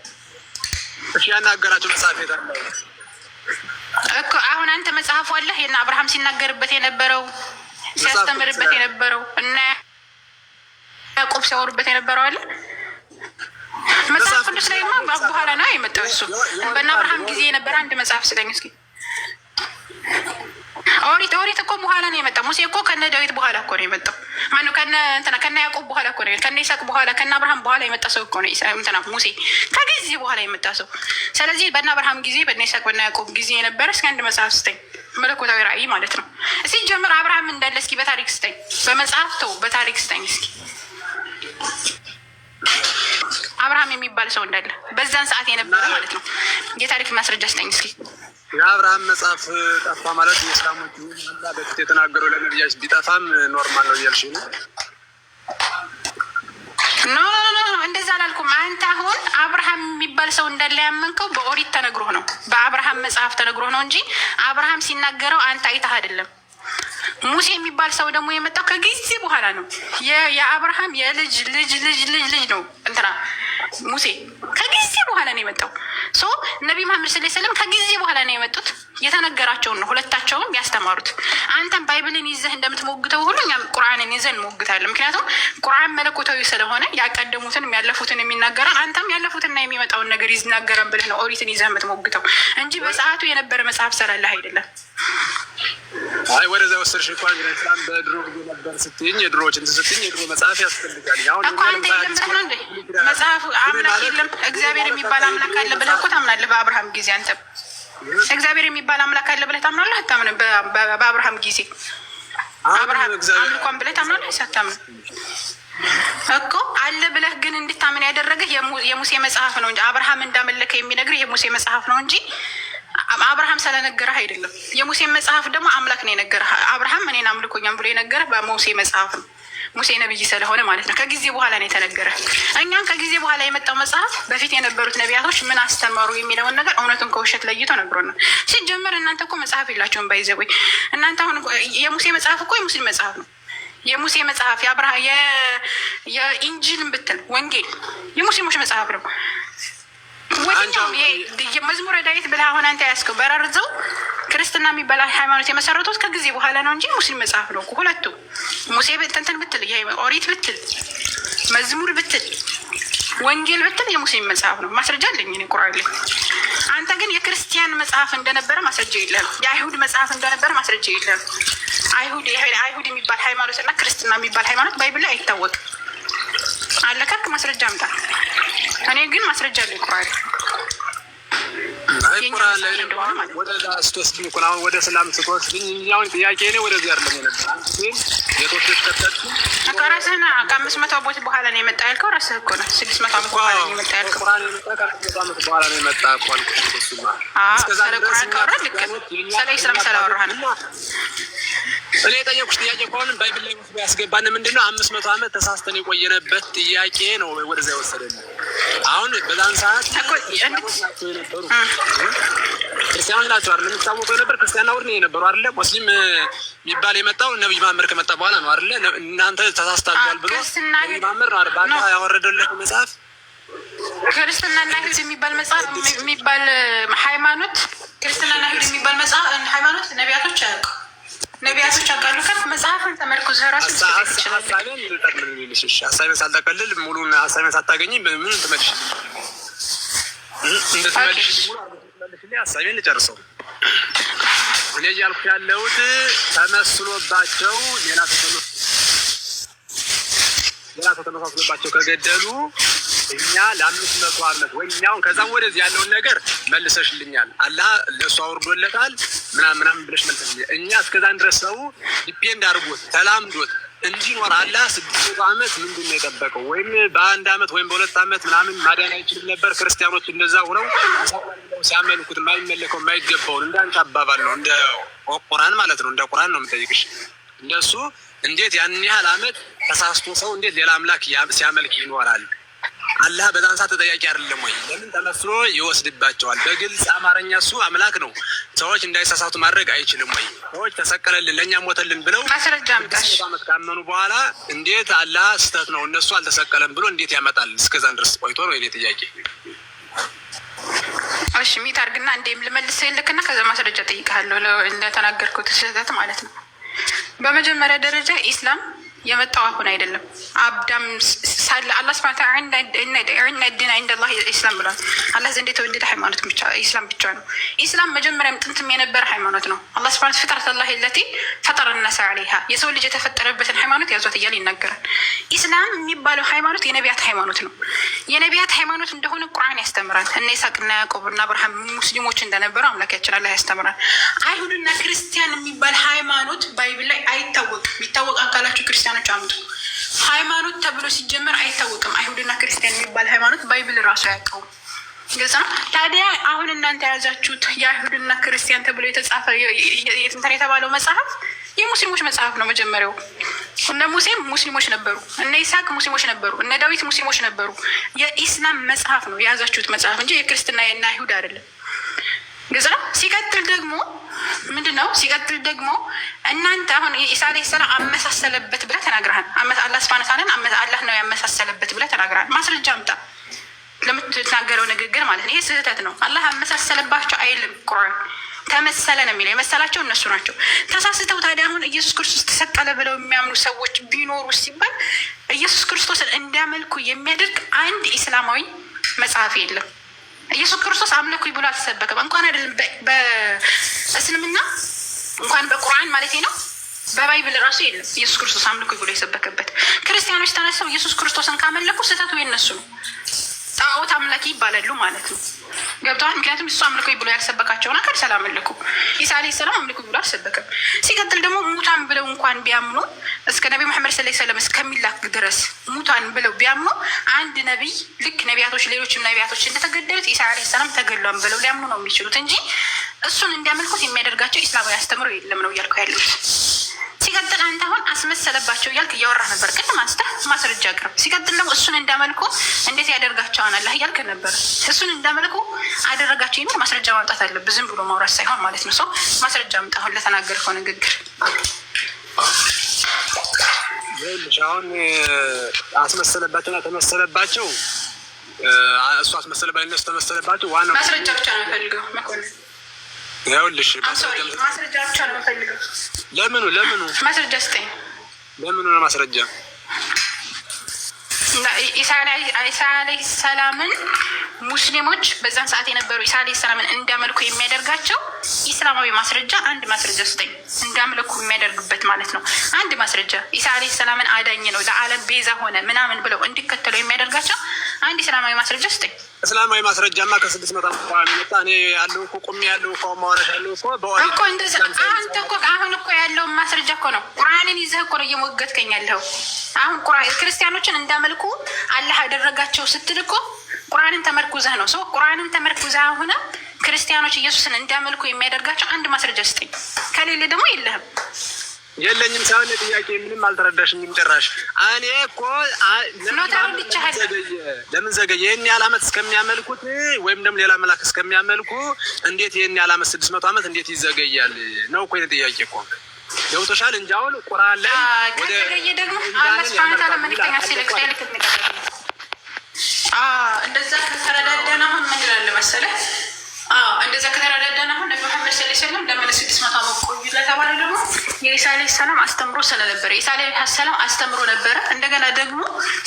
እሺ ያናገራቸው መጽሐፍ የታለ እኮ አሁን አንተ መጽሐፉ አለህ? የና አብርሃም ሲናገርበት የነበረው ሲያስተምርበት የነበረው እና ያዕቆብ ሲያወሩበት የነበረው አለ መጽሐፍ ቅዱስ ላይማ በኋላ ነው የመጣው። እሱ በእነ አብርሃም ጊዜ የነበረ አንድ መጽሐፍ ስለኝ እስኪ። ኦሪት እኮ በኋላ ነው የመጣው። ሙሴ እኮ ከነ ዳዊት በኋላ እኮ ነው የመጣው። ማነው ከነ ያዕቆብ በኋላ እኮ ነው፣ ከነ ይስሐቅ በኋላ ከነ አብርሃም በኋላ የመጣ ሰው እኮ ነው ሙሴ ከጊዜ በኋላ የመጣ ሰው። ስለዚህ በእነ አብርሃም ጊዜ በእነ ይስሐቅ በእነ ያዕቆብ ጊዜ የነበረ እስኪ አንድ መጽሐፍ ስጠኝ፣ መለኮታዊ ራእይ ማለት ነው። እስኪ ጀምር አብርሃም እንዳለ እስኪ በታሪክ ስጠኝ፣ በመጽሐፍ ተው፣ በታሪክ ስጠኝ እስኪ አብርሃም የሚባል ሰው እንዳለ በዛን ሰዓት የነበረ ማለት ነው። የታሪክ ማስረጃ ስጠኝ እስኪ። የአብርሃም መጽሐፍ ጠፋ ማለት የእስላሞች በፊት የተናገረው ለነቢያች ቢጠፋም ኖርማል ነው እያልሽ ነው? ኖ እንደዛ አላልኩም። አንተ አሁን አብርሃም የሚባል ሰው እንዳለ ያመንከው በኦሪት ተነግሮህ ነው፣ በአብርሃም መጽሐፍ ተነግሮህ ነው እንጂ አብርሃም ሲናገረው አንተ አይተህ አይደለም። ሙሴ የሚባል ሰው ደግሞ የመጣው ከጊዜ በኋላ ነው። የአብርሃም የልጅ ልጅ ልጅ ልጅ ልጅ ነው እንትና ሙሴ ከጊዜ በኋላ ነው የመጣው። ነቢ መሐመድ ሰለላሁ ዐለይሂ ወሰለም ከጊዜ በኋላ ነው የመጡት። የተነገራቸውን ነው ሁለታቸውም ያስተማሩት። አንተም ባይብልን ይዘህ እንደምትሞግተው ሁሉ እኛም ቁርአንን ይዘን እንሞግታለን። ምክንያቱም ቁርአን መለኮታዊ ስለሆነ ያቀደሙትን ያለፉትን የሚናገራል። አንተም ያለፉትና የሚመጣውን ነገር ይናገራል ብለህ ነው ኦሪትን ይዘህ የምትሞግተው እንጂ በሰዓቱ የነበረ መጽሐፍ ስላለህ አይደለም። አይ ወደዛ ወሰድሽ እኮ እንግዲህ እስላም በድሮ ጊዜ ነበር ስትይኝ የድሮዎችን ስትይኝ የድሮ መጽሐፍ ያስፈልጋል። አሁን እኮ አንተ የለም ብለህ ነው እንዴ መጽሐፉ አምላክ የለም እግዚአብሔር የሚባል አምላክ አለ ብለህ እኮ ታምናለህ። በአብርሃም ጊዜ አንተ እግዚአብሔር የሚባል አምላክ አለ ብለህ ታምናለህ አታምንም? በአብርሃም ጊዜ አብርሃም አምልኳን ብለህ ታምናለህ ሳታምን እኮ አለ ብለህ ግን እንድታምን ያደረገህ የሙሴ መጽሐፍ ነው እንጂ አብርሃም እንዳመለከ የሚነግርህ የሙሴ መጽሐፍ ነው እንጂ አብርሃም ስለነገረህ አይደለም። የሙሴ መጽሐፍ ደግሞ አምላክ ነው የነገረህ። አብርሃም እኔን አምልኮኛም ብሎ የነገረህ በሙሴ መጽሐፍ ነው። ሙሴ ነብይ ስለሆነ ማለት ነው። ከጊዜ በኋላ ነው የተነገረ። እኛም ከጊዜ በኋላ የመጣው መጽሐፍ በፊት የነበሩት ነቢያቶች ምን አስተማሩ የሚለውን ነገር እውነቱን ከውሸት ለይቶ ነግሮናል። ሲጀመር እናንተ እኮ መጽሐፍ የላቸውም። ባይዘወይ እናንተ አሁን የሙሴ መጽሐፍ እኮ የሙስሊም መጽሐፍ ነው። የሙሴ መጽሐፍ የኢንጂልን ብትል ወንጌል የሙስሊሞች መጽሐፍ ነው። ወዲኛውም መዝሙረ ዳዊት ብለህ አሁን አንተ ያስከው በረርዘው ክርስትና የሚባል ሃይማኖት የመሰረቱት ከጊዜ በኋላ ነው እንጂ ሙስሊም መጽሐፍ ነው። ሁለቱ ሙሴ እንትን ብትል ኦሪት ብትል መዝሙር ብትል ወንጌል ብትል የሙስሊም መጽሐፍ ነው። ማስረጃ አለኝ እኔ ቁርአን ላይ። አንተ ግን የክርስቲያን መጽሐፍ እንደነበረ ማስረጃ የለም። የአይሁድ መጽሐፍ እንደነበረ ማስረጃ የለም። አይሁድ የሚባል ሃይማኖት እና ክርስትና የሚባል ሃይማኖት ባይብል ላይ አይታወቅም። አለካክ ማስረጃ አምጣ። እኔ ግን ማስረጃ አለኝ ቁርአን ወደዛ ስትወስድኝ እኮ አሁን ወደ ሰላም ስትወስድኝ አሁን ጥያቄ እኔ ወደዚህ አይደለም የነበረ አንተ ግን የተወሰደ ከተት ከራስህና ከ500 ዓመት በኋላ ነው የመጣ ያልከው ራስህ እኮ ነው። 600 ዓመት በኋላ ነው የመጣ ያልከው ቁርአን ዓመት በኋላ ነው የመጣ እኮ እሱማ እስከዛ ቁርአን ካወራ ልክ ስለ ኢስላም ስላወራህ ነው። እኔ የጠየኩሽ ጥያቄ ከሆነ ባይብል ላይ ወስዶ ያስገባን ምንድነው 500 ዓመት ተሳስተን የቆየነበት ጥያቄ ነው ወደዛ የወሰደን። አሁን በዛን ሰዓት ክርስቲያኖች ናቸው አይደል የምታወቀው ነበር። ክርስቲያና ወር ነው የነበረው አይደል? ሙስሊም የሚባል የመጣው ነብይ መሐመድ ከመጣ በኋላ ነው አይደል? እናንተ ተሳስታችኋል ብሎ ነብይ መሐመድ ነው አይደል ባላ ያወረደለት መጽሐፍ። ክርስትናና ይሁድ የሚባል መጽሐፍ የሚባል ሃይማኖት ክርስትናና ይሁድ የሚባል መጽሐፍ ሃይማኖት ነቢያቶች አያውቁ ነቢያቶች አቃሉ ከፍ መጽሐፍን ተመርኩዝ ራሱ ሀሳቤን ሳልጠቀልል ሙሉን ሀሳቤን ሳታገኝ ምን ትመልሽ እንደትመልሽ ሀሳቤን ልጨርሰው። እኔ እያልኩ ያለሁት ተመስሎባቸው ሌላ ተመሳስሎባቸው ከገደሉ እኛ ለ500 ዓመት ወይ እኛውን ከዛም ወደዚህ ያለውን ነገር መልሰሽልኛል አላህ ለእሱ አውርዶለታል ምናምን ብለሽ መልሰሽልኛል። እኛ እስከዛን ድረስ ሰው ዲፔንድ አድርጎት ተላምዶት እንዲኖር አላህ 600 ዓመት ምንድን ነው የጠበቀው? ወይም በ1 ዓመት ወይም በ2 ዓመት ምናምን ማዳን አይችልም ነበር? ክርስቲያኖች እንደዛ ሆነው ሲያመልኩት የማይመለከው የማይገባውን እንዳንቺ አባባል ነው እንደ ቁርአን ማለት ነው። እንደ ቁርአን ነው የምጠይቅሽ። እንደሱ እንዴት ያን ያህል ዓመት ተሳስቶ ሰው እንዴት ሌላ አምላክ ሲያመልክ ይኖራል? አላህ በዛን ሰዓት ተጠያቂ አይደለም ወይ? ለምን ተመስሎ ይወስድባቸዋል? በግልጽ አማርኛ እሱ አምላክ ነው። ሰዎች እንዳይሳሳቱ ማድረግ አይችልም ወይ? ሰዎች ተሰቀለልን ለእኛ ሞተልን ብለው ማስረጃ አምጣሽ ካመኑ በኋላ እንዴት አላህ ስህተት ነው እነሱ አልተሰቀለም ብሎ እንዴት ያመጣል? እስከዛን ድረስ ቆይቶ ነው የኔ ጥያቄ። እሺ ሚት አድርግና እንዴም ልመልስ ይልክና ከዛ ማስረጃ ጠይቃለሁ እንደተናገርኩት ስህተት ማለት ነው። በመጀመሪያ ደረጃ ኢስላም የመጣው አሁን አይደለም። አዳም ሳለ አላህ ስብሐ ወተዓላ ኢነ ዲነ ዐንደላሂ ኢስላም ብሏል። አላህ ዘንድ የተወደደ ሃይማኖት ብቻ ኢስላም ብቻ ነው። ኢስላም መጀመሪያም ጥንትም የነበረ ሃይማኖት ነው። አላህ ስብሐ ወተዓላ ፍጥረተላሂ አለቲ ፈጠረ الناس عليها የሰው ልጅ የተፈጠረበትን ሃይማኖት ያዟት እያለ ይናገራል። ኢስላም የሚባለው ሃይማኖት የነቢያት ሃይማኖት ነው። የነቢያት ሃይማኖት እንደሆነ ቁርአን ያስተምራል። እነ ይስሐቅና ያዕቆብና አብርሃም ሙስሊሞች እንደነበሩ አምላካችን አላህ ያስተምራል። አይሁድና ክርስቲያን የሚባል ሃይማኖት ባይብል ላይ አይታወቅም። ቢታወቅ አካላችሁ ክርስቲያኖች አምጡ። ሃይማኖት ተብሎ ሲጀመር አይታወቅም። አይሁድና ክርስቲያን የሚባል ሃይማኖት ባይብል ራሱ አያውቀውም። ገዛ ታዲያ አሁን እናንተ የያዛችሁት የአይሁድና ክርስቲያን ተብሎ የተጻፈ የትንተር የተባለው መጽሐፍ የሙስሊሞች መጽሐፍ ነው። መጀመሪያው እነ ሙሴም ሙስሊሞች ነበሩ፣ እነ ይስሐቅ ሙስሊሞች ነበሩ፣ እነ ዳዊት ሙስሊሞች ነበሩ። የኢስላም መጽሐፍ ነው የያዛችሁት መጽሐፍ እንጂ የክርስትና እና አይሁድ አይደለም። ግልጽ ነው። ሲቀጥል ደግሞ ምንድነው? ሲቀጥል ደግሞ እናንተ አሁን ኢሳ አለይሂ ሰላም አመሳሰለበት ብለህ ተናግረሃል። አላህ ሱብሃነሁ ወተዓላ አላህ ነው ያመሳሰለበት ብለህ ተናግረሃል። ማስረጃ አምጣ ለምትናገረው ንግግር ማለት ነው። ይሄ ስህተት ነው። አላህ አመሳሰለባቸው አይልም ቁርአን። ተመሰለ ነው የሚለው። የመሰላቸው እነሱ ናቸው ተሳስተው። ታዲያ አሁን ኢየሱስ ክርስቶስ ተሰቀለ ብለው የሚያምኑ ሰዎች ቢኖሩ ሲባል ኢየሱስ ክርስቶስን እንዲያመልኩ የሚያደርግ አንድ ኢስላማዊ መጽሐፍ የለም። ኢየሱስ ክርስቶስ አምልኩ ብሎ አልተሰበከም። እንኳን አይደለም በእስልምና እንኳን በቁርአን ማለት ነው በባይብል ራሱ የለም ኢየሱስ ክርስቶስ አምልኩ ብሎ የሰበከበት። ክርስቲያኖች ተነስተው ኢየሱስ ክርስቶስን ካመለኩ ስህተቱ የነሱ ነው። ጣዖት አምላኪ ይባላሉ ማለት ነው። ገብተዋል። ምክንያቱም እሱ አምልኮ ብሎ ያልሰበካቸውን አካል ስላመለኩ ኢሳ ዓለይሂ ሰላም አምልኮ ብሎ አልሰበክም። ሲቀጥል ደግሞ ሙታን ብለው እንኳን ቢያምኑ እስከ ነቢ መሐመድ ሰለላሁ ዐለይሂ ወሰለም እስከሚላክ ድረስ ሙታን ብለው ቢያምኑ አንድ ነቢይ ልክ ነቢያቶች ሌሎችም ነቢያቶች እንደተገደሉት ኢሳ ዓለይሂ ሰላም ተገድሏል ብለው ሊያምኑ ነው የሚችሉት እንጂ እሱን እንዲያመልኩት የሚያደርጋቸው ኢስላማዊ አስተምሮ የለም ነው እያልኩ ያሉት። ሲቀጥል አንተ አሁን አስመሰለባቸው እያልክ እያወራህ ነበር። ቅድም አንስተህ ማስረጃ አቅርብ። ሲቀጥል ደግሞ እሱን እንዳመልኩ እንዴት ያደርጋቸዋል አላህ እያልክ ነበር። እሱን እንዳመልኩ አደረጋቸው ይኖር ማስረጃ ማምጣት አለብህ። ዝም ብሎ ማውራት ሳይሆን ማለት ነው። ሰው ማስረጃ አምጣ አሁን ለተናገርከው ንግግር። አሁን አስመሰለባቸውና ተመሰለባቸው እሱ አስመሰለባቸው እነሱ ተመሰለባቸው። ዋናው ማስረጃ ብቻ ነው ፈልገው መኮንን ይኸውልሽ ማስረጃ ብቻ ነው ፈልገው። ለምኑ ማስረጃ ስጠኝ። ለምኑ ነው ማስረጃ? ኢሳ ዓለይሂ ሰላምን ሙስሊሞች በዛን ሰዓት የነበሩ ኢሳ ዓለይሂ ሰላምን እንዲያመልኩ የሚያደርጋቸው ኢስላማዊ ማስረጃ አንድ ማስረጃ ስጠኝ። እንዲያመልኩ የሚያደርግበት ማለት ነው። አንድ ማስረጃ ኢሳ ዓለይሂ ሰላምን አዳኝ ነው ለዓለም ቤዛ ሆነ ምናምን ብለው እንዲከተሉ የሚያደርጋቸው አንድ ኢስላማዊ ማስረጃ ስጠኝ። እስላማዊ ማስረጃማ ከ600 ዓመት በኋላ የመጣ እኔ ያለው እኮ ቁሚ ያለው እኮ ማውራሽ ያለው እኮ እኮ እንደዛ። አንተ እኮ አሁን እኮ ያለው ማስረጃ እኮ ነው። ቁርአንን ይዘህ እኮ ነው እየሞገትከኝ ያለው። አሁን ቁርአን ክርስቲያኖችን እንዳመልኩ አላህ ያደረጋቸው ስትል እኮ ቁርአንን ተመርኩዘህ ነው። ሰው ቁርአንን ተመርኩዘህ ሆነ ክርስቲያኖች ኢየሱስን እንዳመልኩ የሚያደርጋቸው አንድ ማስረጃ ስጠኝ። ከሌለ ደግሞ የለህም። የለኝም ሳይሆን ጥያቄ ምንም አልተረዳሽኝም ጭራሽ። እኔ እኮ ለምን ዘገየ? ይህን ያህል ዓመት እስከሚያመልኩት ወይም ደግሞ ሌላ መላክ እስከሚያመልኩ እንዴት ይህን ያህል ዓመት 600 ዓመት እንዴት ይዘገያል ነው እኮ ጥያቄ እኮ። ገብቶሻል እንጂ አሁን ቁርአን ላይ ከዘገየ ደግሞ አላህ ሱብሓነሁ ወተዓላ መልእክተኛ ሲልክ እንደዛ ከተረዳዳን አሁን ምን ይላል መሰለህ? እንደዛ ከተረዳዳን አሁን ነቢ መሐመድ ሰለላሁ ዐለይሂ ወሰለም ለምን 600 ዓመት ቆዩ ለተባለ ደግሞ የኢሳ ዓለይሂ ሰላም አስተምሮ ስለነበረ ኢሳ ዓለይሂ ሰላም አስተምሮ ነበረ። እንደገና ደግሞ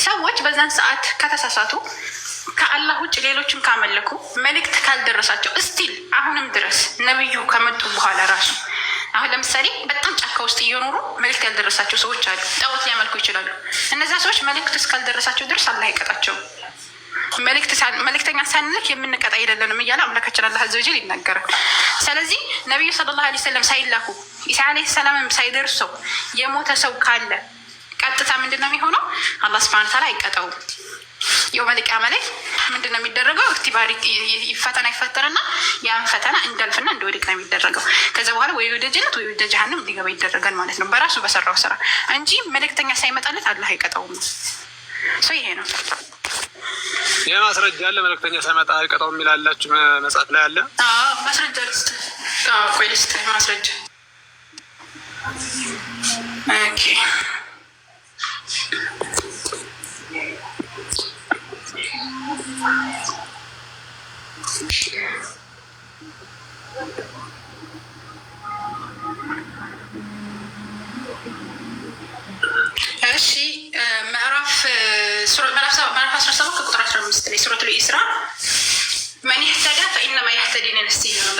ሰዎች በዛን ሰዓት ከተሳሳቱ ከአላህ ውጭ ሌሎችን ካመለኩ መልእክት ካልደረሳቸው እስቲል አሁንም ድረስ ነብዩ ከመጡ በኋላ ራሱ አሁን ለምሳሌ በጣም ጫካ ውስጥ እየኖሩ መልእክት ያልደረሳቸው ሰዎች አሉ። ጣዖት ሊያመልኩ ይችላሉ። እነዛ ሰዎች መልእክት እስካልደረሳቸው ድረስ አላህ አይቀጣቸውም። መልእክተኛ ሳንልክ የምንቀጣ አይደለንም እያለ አምላካችን አላህ አዘ ወጀል ይናገራል። ስለዚህ ነቢዩ ሰለላሁ ዐለይሂ ወሰለም ሳይላኩ ኢሳ ዓለይሂ ሰላምም ሳይደርሰው የሞተ ሰው ካለ ቀጥታ ምንድን ነው የሚሆነው? አላህ ሱብሓነሁ ወተዓላ አይቀጣውም። የውመል ቂያማ ላይ ምንድን ነው የሚደረገው? እክትባር ይፈተርና ያን ፈተና እንዳልፍና እንደወድቅ ነው የሚደረገው። ከዛ በኋላ ወይ ወደ ጀነት ወይ ወደ ጀሃነም እንዲገባ ይደረጋል ማለት ነው በራሱ በሰራው ስራ እንጂ መልእክተኛ ሳይመጣለት አላህ አይቀጣውም ነው። ይሄ ነው የማስረጃ አለ። መልእክተኛ ሳይመጣ አይቀጣው የሚላላችሁ መጽሐፍ ላይ አለ። ማስረጃ ልስጥ። ቆይ ልስጥ ማስረጃ። ኦኬ እሺ ምዕራፍ 17 ከቁጥር 15 ላይ ሱረቱል ኢስራ መን ይህተዳ ፈኢነማ የህተዲ ለነፍሲሂ ነው።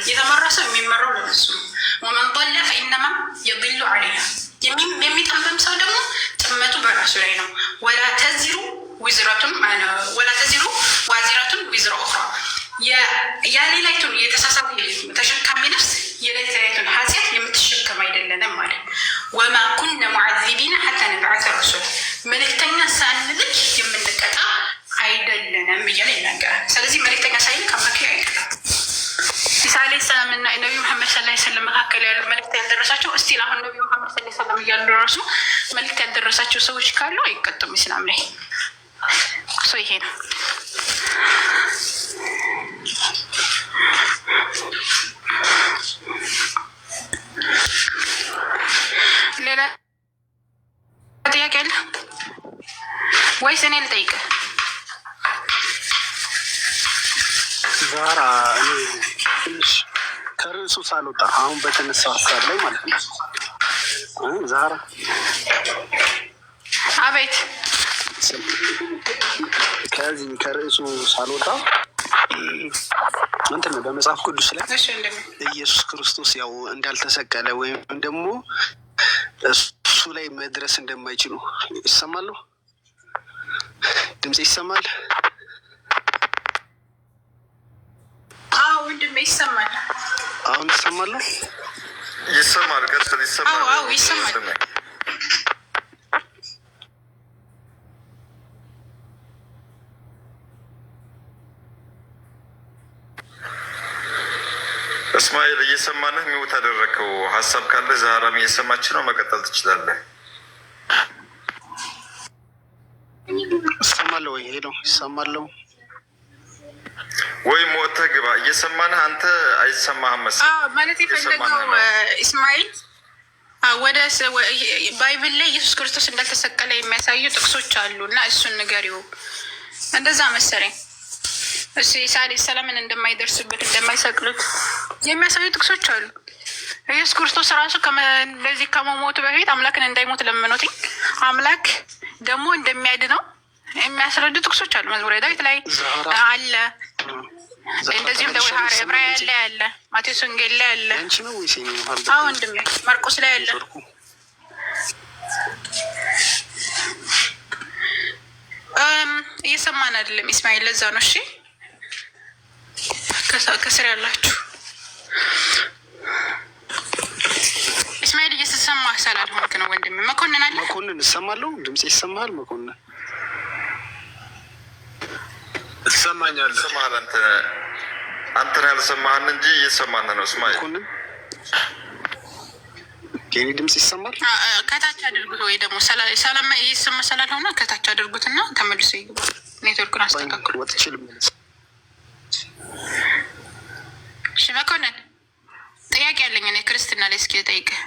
የተመራ ሰው የሚመራው ለነሱ ነው። ወመን ضل ፈኢነማ የضل ዐለይሃ የሚጠመም ሰው ደግሞ ጥመቱ በራሱ ላይ ነው። ወላ ተዚሩ ዋዚረቱን ዊዝረ ኡኽራ የሌላይቱን የተሳሳተ ተሸካሚ ነፍስ የሌላይቱን ኃጢአት የምትሸከም አይደለንም ማለት። ወማ ኩነ ሙዐዚቢነ ሐታ ነብዐሰ ረሱላ መልእክተኛ ሳንልክ የምንቀጣ አይደለንም እያለ ይናገራል። ስለዚህ መልእክተኛ ሳይልክ አምላክ አይቀጣም። ኢሳ ዓለይሂ ሰላም እና ነቢ መሐመድ ሰለላሁ ዐለይሂ ወሰለም መካከል ያሉ መልእክት ያልደረሳቸው እስቲል አሁን ነቢ መሐመድ ሰለላሁ ዐለይሂ ወሰለም እያሉ ራሱ መልእክት ያልደረሳቸው ሰዎች ካሉ አይቀጡም ኢስላም ላይ። ይሄ ነው። ሌላ ጥያቄ አለ ወይስ እኔ ልጠይቅህ? ዛራ እኔ ትንሽ ከርዕሱ ሳልወጣ አሁን በተነሳው ሀሳብ ላይ ማለት ነው። ዛራ አቤት። ከዚህ ከርዕሱ ሳልወጣ እንትን ነው በመጽሐፍ ቅዱስ ላይ ኢየሱስ ክርስቶስ ያው እንዳልተሰቀለ ወይም ደግሞ እሱ ላይ መድረስ እንደማይችሉ ይሰማሉ። ድምጽ ይሰማል? ወንድሜ ይሰማል። አሁን ይሰማል። ይሰማል። ቀጥል። ይሰማል። አዎ ይሰማል። እስማኤል እየሰማንህ ሚውት አደረግከው። ሀሳብ ካለ ዛህራም እየሰማች ነው፣ መቀጠል ትችላለህ። ይሰማለሁ ወይ? ሄሎ ይሰማለሁ ወይም ወጥተህ ግባ። እየሰማንህ አንተ አይሰማህም መሰለኝ። ማለት የፈለገው እስማኤል ወደ ባይብል ላይ ኢየሱስ ክርስቶስ እንዳልተሰቀለ የሚያሳዩ ጥቅሶች አሉ እና እሱን ንገሪው እንደዛ መሰለኝ። እሺ ኢሳ አለይሂ ሰላምን እንደማይደርስበት እንደማይሰቅሉት የሚያሳዩ ጥቅሶች አሉ። ኢየሱስ ክርስቶስ ራሱ እንደዚህ ከመሞቱ በፊት አምላክን እንዳይሞት ለምኖትኝ አምላክ ደግሞ እንደሚያድነው የሚያስረዱ ጥቅሶች አሉ። መዝሙረ ዳዊት ላይ አለ። እንደዚሁም ደግሞ ዕብራውያን ላይ አለ። ማቴዎስ ወንጌል ላይ አለ። ወንድሜ ማርቆስ ላይ አለ። እየሰማን አይደለም ኢስማኤል፣ ለዛ ነው። እሺ ከስር ያላችሁ ኢስማኤል እየተሰማህ ስላልሆንክ ነው ወንድሜ። መኮንን አለ። መኮንን እሰማለሁ። ድምጽ ይሰማሃል መኮንን? ትሰማኛለህ? ይሰማሃል። አንተን ያልሰማህን እንጂ እየሰማን ነው። እስማኤል መኮንን የኔ ድምጽ ይሰማል? ከታች አድርጉት፣ ወይ ደግሞ ሰላም እየሰማ ስላልሆነ ከታች አድርጉትና ተመልሶ ይግባ። ኔትወርኩን አስተካክሉ። ወጥችልም። እሺ መኮንን ጥያቄ ያለኝ እኔ ክርስትና ላይ እስኪ ጠይቅህ።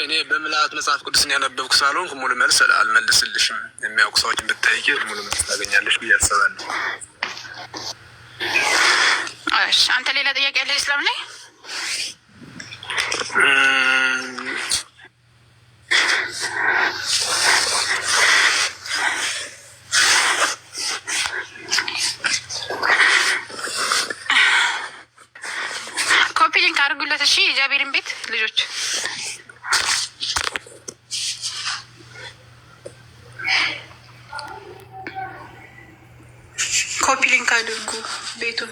እኔ በምልአት መጽሐፍ ቅዱስን ያነበብኩ ሳልሆንኩ ሙሉ መልስ አልመልስልሽም። የሚያውቁ ሰዎችን ብትጠይቂ ሙሉ መልስ ታገኛለሽ ብዬ አስባለሁ። እሺ አንተ ሌላ ጥያቄ ያለ እስላም ላይ? ኮፒ ሊንክ አድርጉለት። እሺ የጃቤርን ቤት ልጆች ኮፒ ሊንክ አድርጉ ቤቱን።